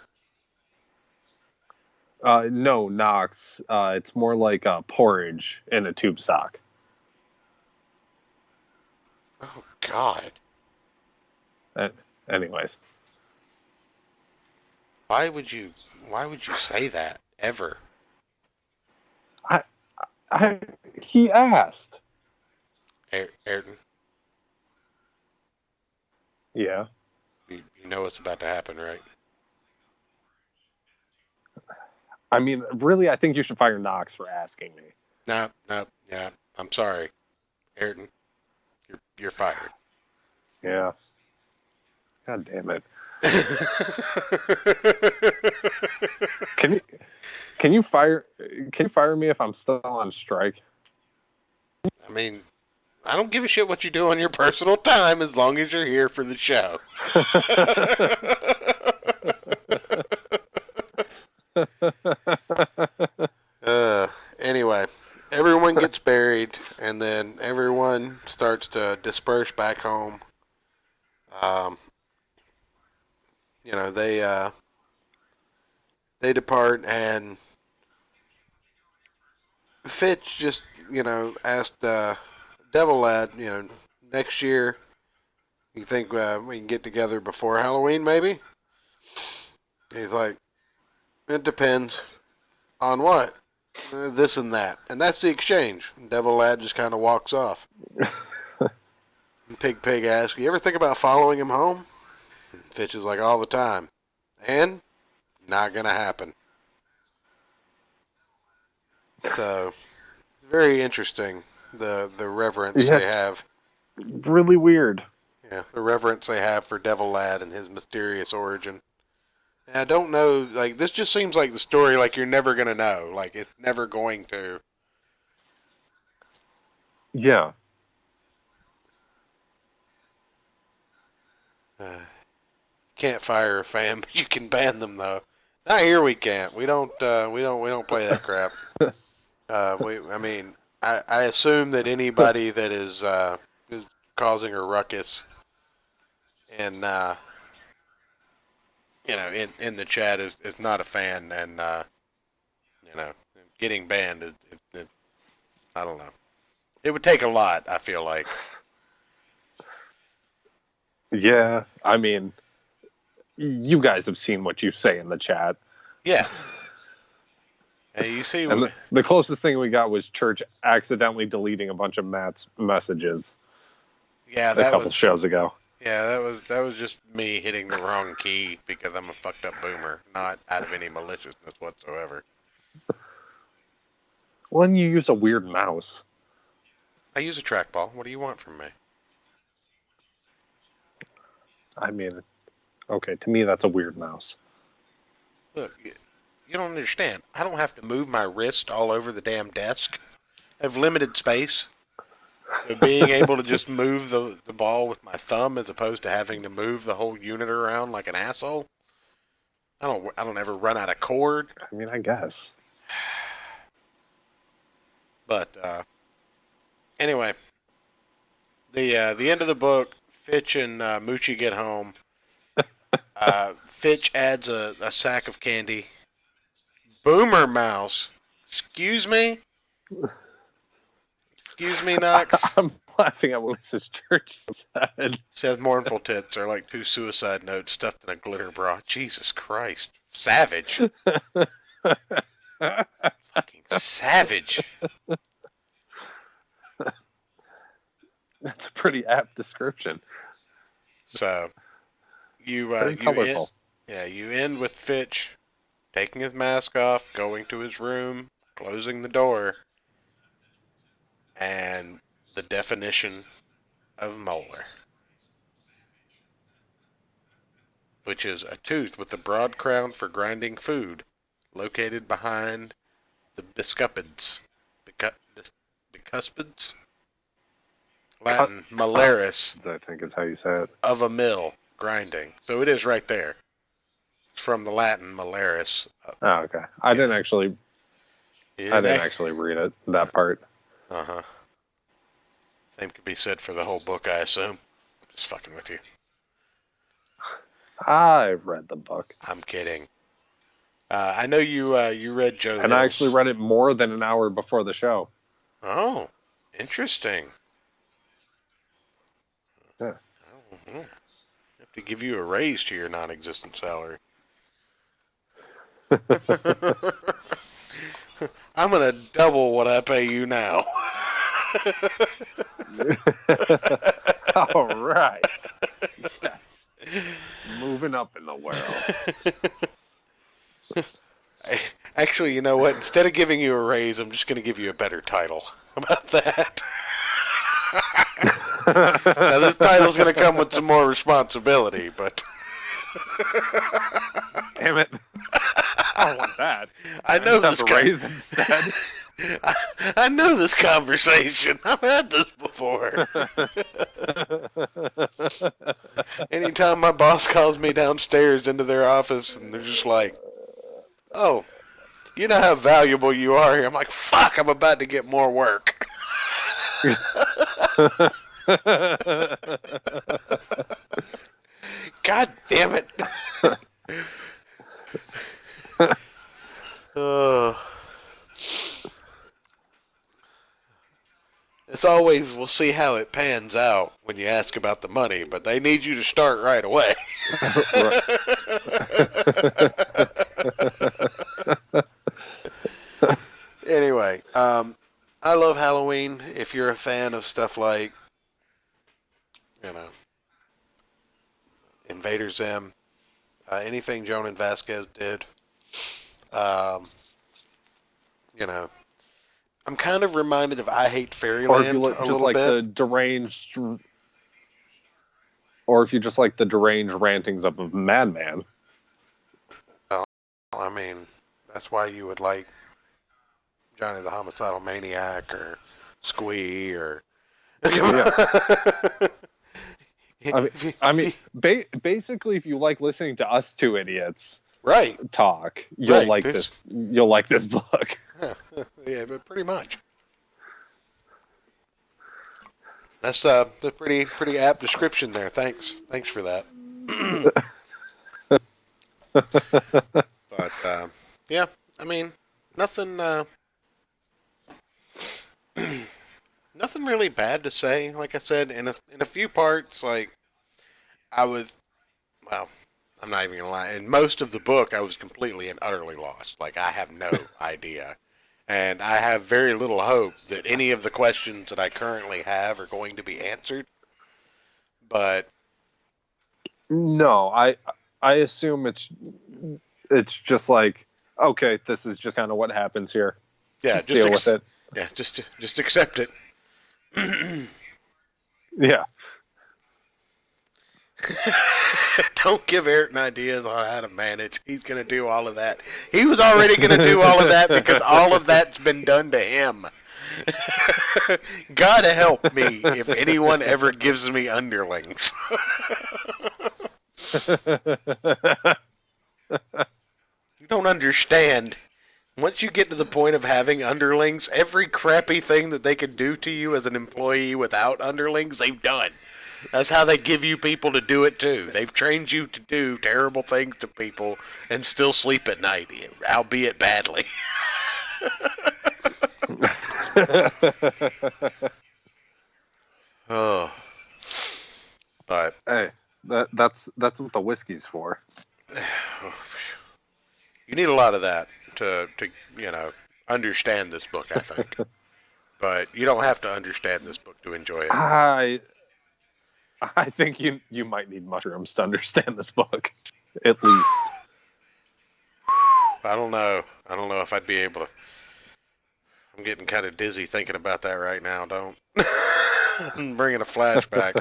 No, Knox. It's more like porridge in a tube sock. Oh, God. Anyways. Why would you say that ever? He asked. Ayrton, Yeah. you know what's about to happen, right? I mean, really, I think you should fire Knox for asking me. No, yeah, I'm sorry. Ayrton, you're fired. Yeah. God damn it. Can you fire me if I'm still on strike? I mean, I don't give a shit what you do on your personal time as long as you're here for the show. Anyway, everyone gets buried, and then everyone starts to disperse back home. They depart, and Fitch just, asked Devil Lad, next year, you think we can get together before Halloween, maybe? He's like, it depends. On what? This and that. And that's the exchange. Devil Lad just kind of walks off. Pig asks, you ever think about following him home? Fitch is like, all the time. And? Not gonna happen. So, very interesting, the reverence they have. Really weird. Yeah, the reverence they have for Devil Lad and his mysterious origin. And I don't know, like, this just seems like the story, like, you're never gonna know. Like, it's never going to. Yeah. Can't fire a fan, but you can ban them, though. Not here, we can't. We don't play that crap. I assume that anybody that is causing a ruckus and in the chat is not a fan, and getting banned is I don't know. It would take a lot, I feel like. Yeah, I mean, you guys have seen what you say in the chat. Yeah. Hey, you see, And the closest thing we got was Church accidentally deleting a bunch of Matt's messages. Yeah, a couple shows ago. Yeah, that was just me hitting the wrong key because I'm a fucked up boomer, not out of any maliciousness whatsoever. Well, then you use a weird mouse. I use a trackball. What do you want from me? I mean, okay, to me that's a weird mouse. Look, you don't understand. I don't have to move my wrist all over the damn desk. I have limited space. So being able to just move the ball with my thumb as opposed to having to move the whole unit around like an asshole. I don't ever run out of cord. I mean, I guess. But anyway, the end of the book, Fitch and Moochie get home. Fitch adds a sack of candy. Boomer Mouse. Excuse me? Excuse me, Knox? I'm laughing at what Mrs. Church said. She has mournful tits are like 2 suicide notes stuffed in a glitter bra. Jesus Christ. Savage. Fucking savage. That's a pretty apt description. So, you Very colorful. you end with Fitch taking his mask off, going to his room, closing the door, and the definition of molar, which is a tooth with a broad crown for grinding food, located behind the biscuspids. Biscuspids? Latin, malaris, I think is how you say it. of a mill, grinding. So it is right there. It's from the Latin, malaris. Oh, okay. I didn't actually read it, that part. Uh-huh. Same could be said for the whole book, I assume. Just fucking with you. I read the book. I'm kidding. I know you read Joe And I Hill's. actually read it more than an hour before the show. Oh, interesting. Yeah. I have to give you a raise to your non-existent salary. I'm going to double what I pay you now. All right. Yes. Moving up in the world. Actually, you know what? Instead of giving you a raise, I'm just going to give you a better title. How about that? Now, this title's going to come with some more responsibility, but... Damn it. I don't want that. I know Just this have a raise instead. I know this conversation. I've had this before. Anytime my boss calls me downstairs into their office and they're just like, "Oh, you know how valuable you are here." I'm like, "Fuck, I'm about to get more work." God damn it. As always, we'll see how it pans out when you ask about the money, but they need you to start right away. Anyway, I love Halloween. If you're a fan of stuff like, Invader Zim, anything Jonan Vasquez did, I'm kind of reminded of I Hate Or if Fairyland you look a just little like bit. the deranged, or if you just like the deranged rantings of a madman. I mean, that's why you would like Johnny the Homicidal Maniac or Squee or... Basically, if you like listening to us two idiots Right. talk, you'll Right, like this- this. You'll like this book. Yeah, but pretty much. That's a pretty apt description there. Thanks for that. But yeah, I mean, nothing nothing really bad to say. Like I said, in a few parts, like I'm not even gonna lie. In most of the book, I was completely and utterly lost. Like I have no idea. And I have very little hope that any of the questions that I currently have are going to be answered. But No, I assume it's just like, okay, this is just kind of what happens here. yeah, Just deal with it. Yeah, just accept it. Yeah. Don't give Ayrton ideas on how to manage. He's going to do all of that. He was already going to do all of that because all of that's been done to him. God help me if anyone ever gives me underlings. You don't understand. Once you get to the point of having underlings, every crappy thing that they can do to you as an employee without underlings, they've done. That's how they give you people to do it too. They've trained you to do terrible things to people and still sleep at night, albeit badly. Oh, but Hey, that's what the whiskey's for. you need a lot of that to understand this book, I think. But you don't have to understand this book to enjoy it. I think you might need mushrooms to understand this book, at least. I don't know. I don't know if I'd be able to. I'm getting kind of dizzy thinking about that right now. Don't. I'm bringing a flashback.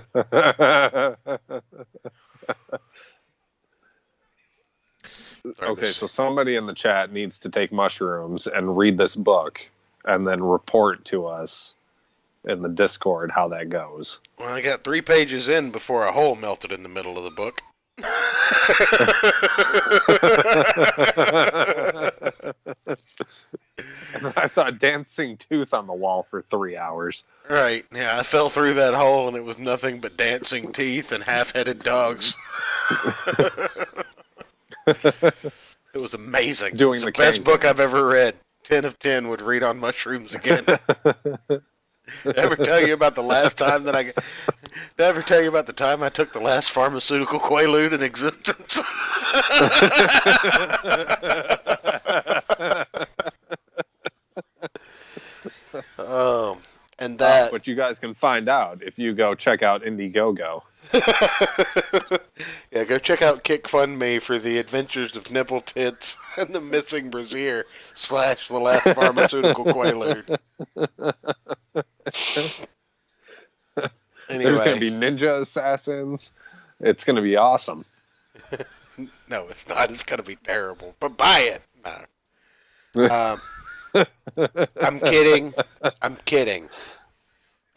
Okay, so somebody in the chat needs to take mushrooms and read this book and then report to us in the Discord how that goes. Well, I got 3 pages in before a hole melted in the middle of the book. I saw a dancing tooth on the wall for 3 hours. Right, yeah, I fell through that hole and it was nothing but dancing teeth and half-headed dogs. It was amazing. Doing It's the the best cane book dance. I've ever read. 10 of 10 would read on mushrooms again. Ever tell you about the last time that Did I ever tell you about the time I took the last pharmaceutical Quaalude in existence? And that. But you guys can find out if you go check out Indiegogo. Yeah, go check out KickFundMe for the adventures of Nipple Tits and the missing brassiere / the last pharmaceutical Quaalude. There's going to be ninja assassins. It's going to be awesome. No, it's not. It's going to be terrible. But buy it. No. I'm kidding. I'm kidding.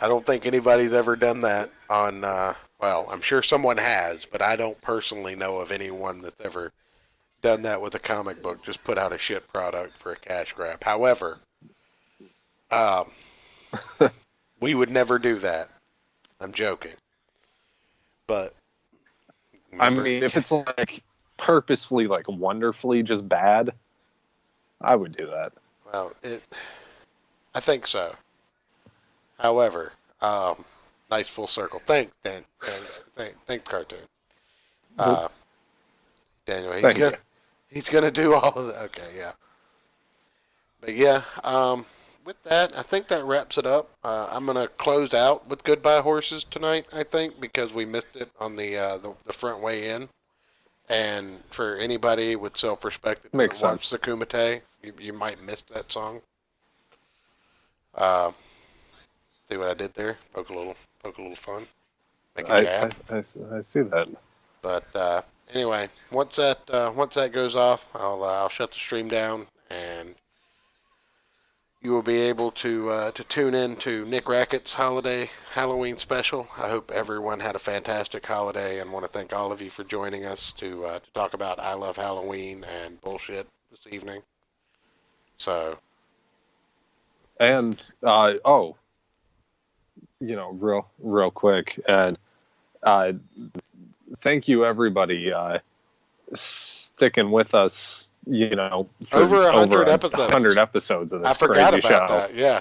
I don't think anybody's ever done that on, well, I'm sure someone has, but I don't personally know of anyone that's ever done that with a comic book. Just put out a shit product for a cash grab. However, we would never do that. I'm joking. But I mean, if it's like purposefully, like wonderfully just bad, I would do that. Well, I think so. However, nice full circle. Thanks, Dan. Thanks, Cartoon. Daniel, he's gonna do all of that. Okay, yeah. But yeah, with that, I think that wraps it up. I'm gonna close out with Goodbye Horses tonight. I think because we missed it on the front way in, and for anybody with self-respect that Makes doesn't watch the Kumite, you might miss that song. See what I did there? Poke a little fun. Make a jab. I see that. But anyway, once that goes off, I'll shut the stream down, and you will be able to tune in to Nick Rackett's Halloween special. I hope everyone had a fantastic holiday, and want to thank all of you for joining us to talk about I Love Halloween and bullshit this evening. So. And real quick, and thank you everybody sticking with us. For over 100 episodes. 100 episodes of this I forgot crazy about show. that. Yeah,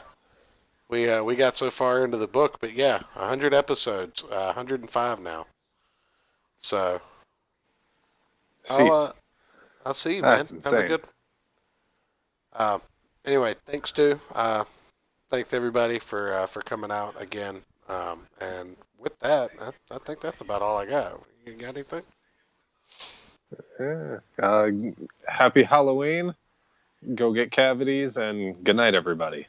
we got so far into the book, but yeah, 100 episodes, 105 now. So I'll see you, man. That's Have a insane. good. Anyway, thanks to thanks everybody for coming out again. And with that, I think that's about all I got. You got anything? Yeah. Happy Halloween. Go get cavities, and good night, everybody.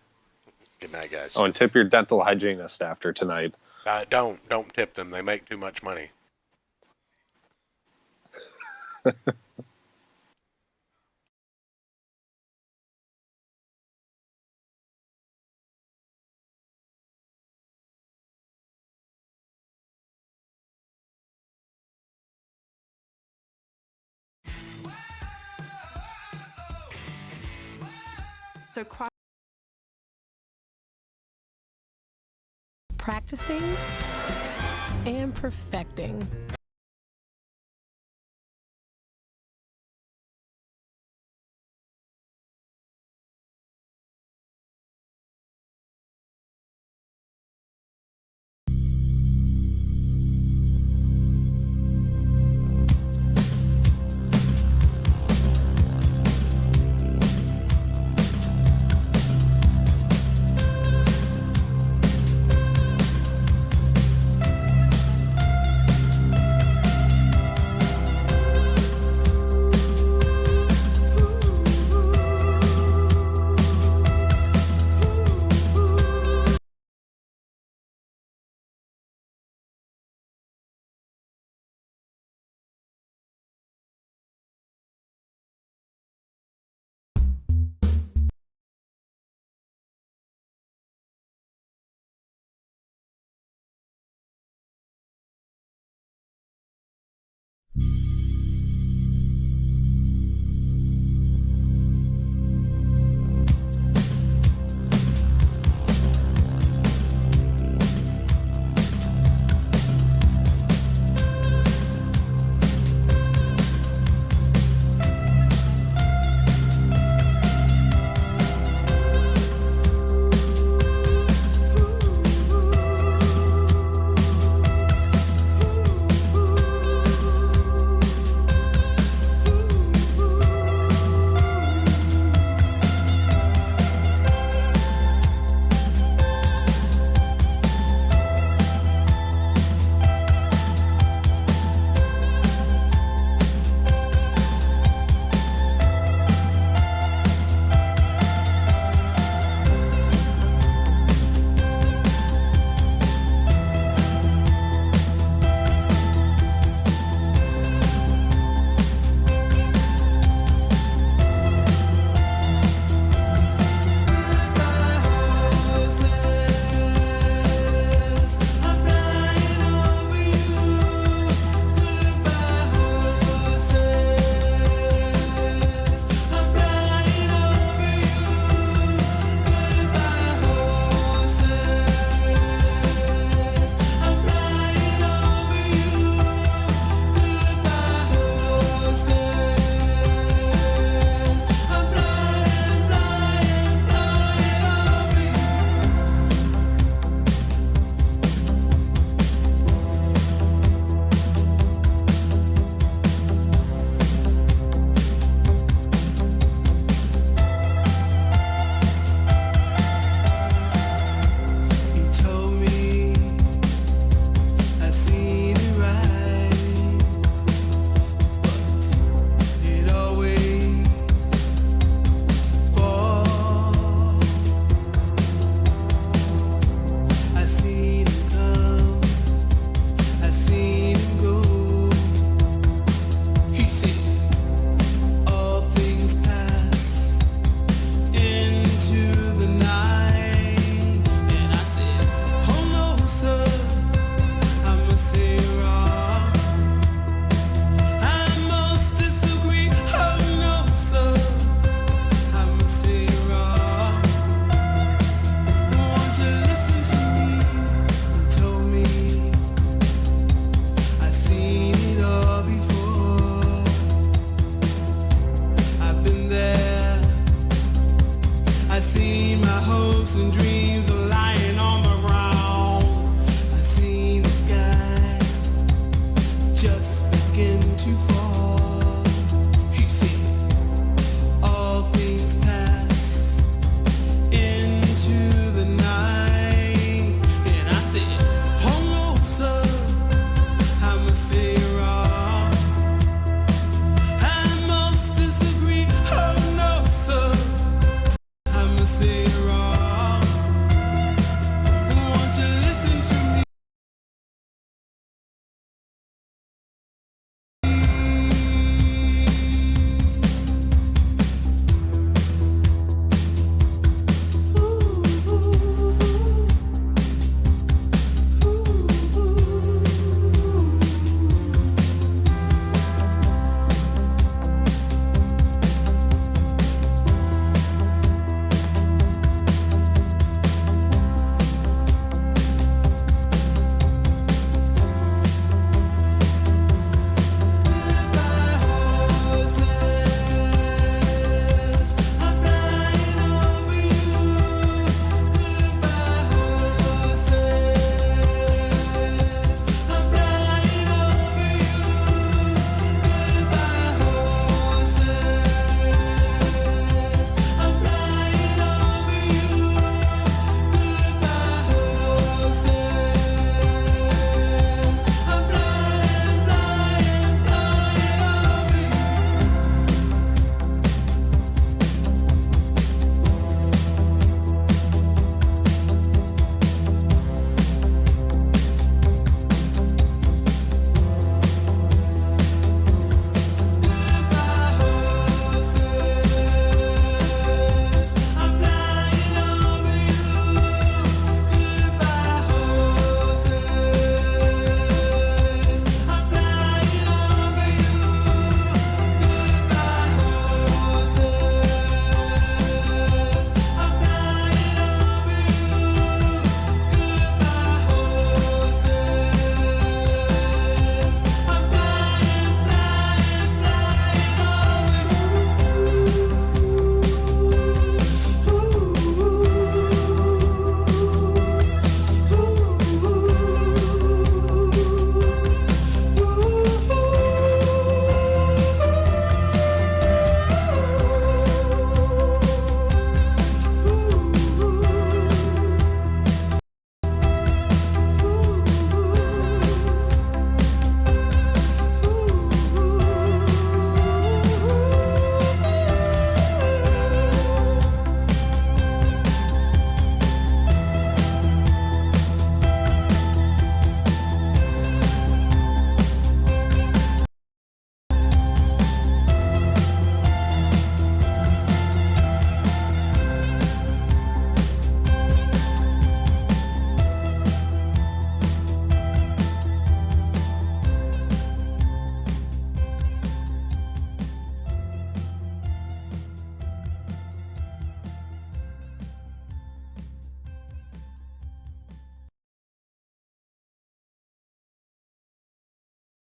Good night, guys. Oh, and tip your dental hygienist after tonight. Don't tip them. They make too much money. So practicing and perfecting.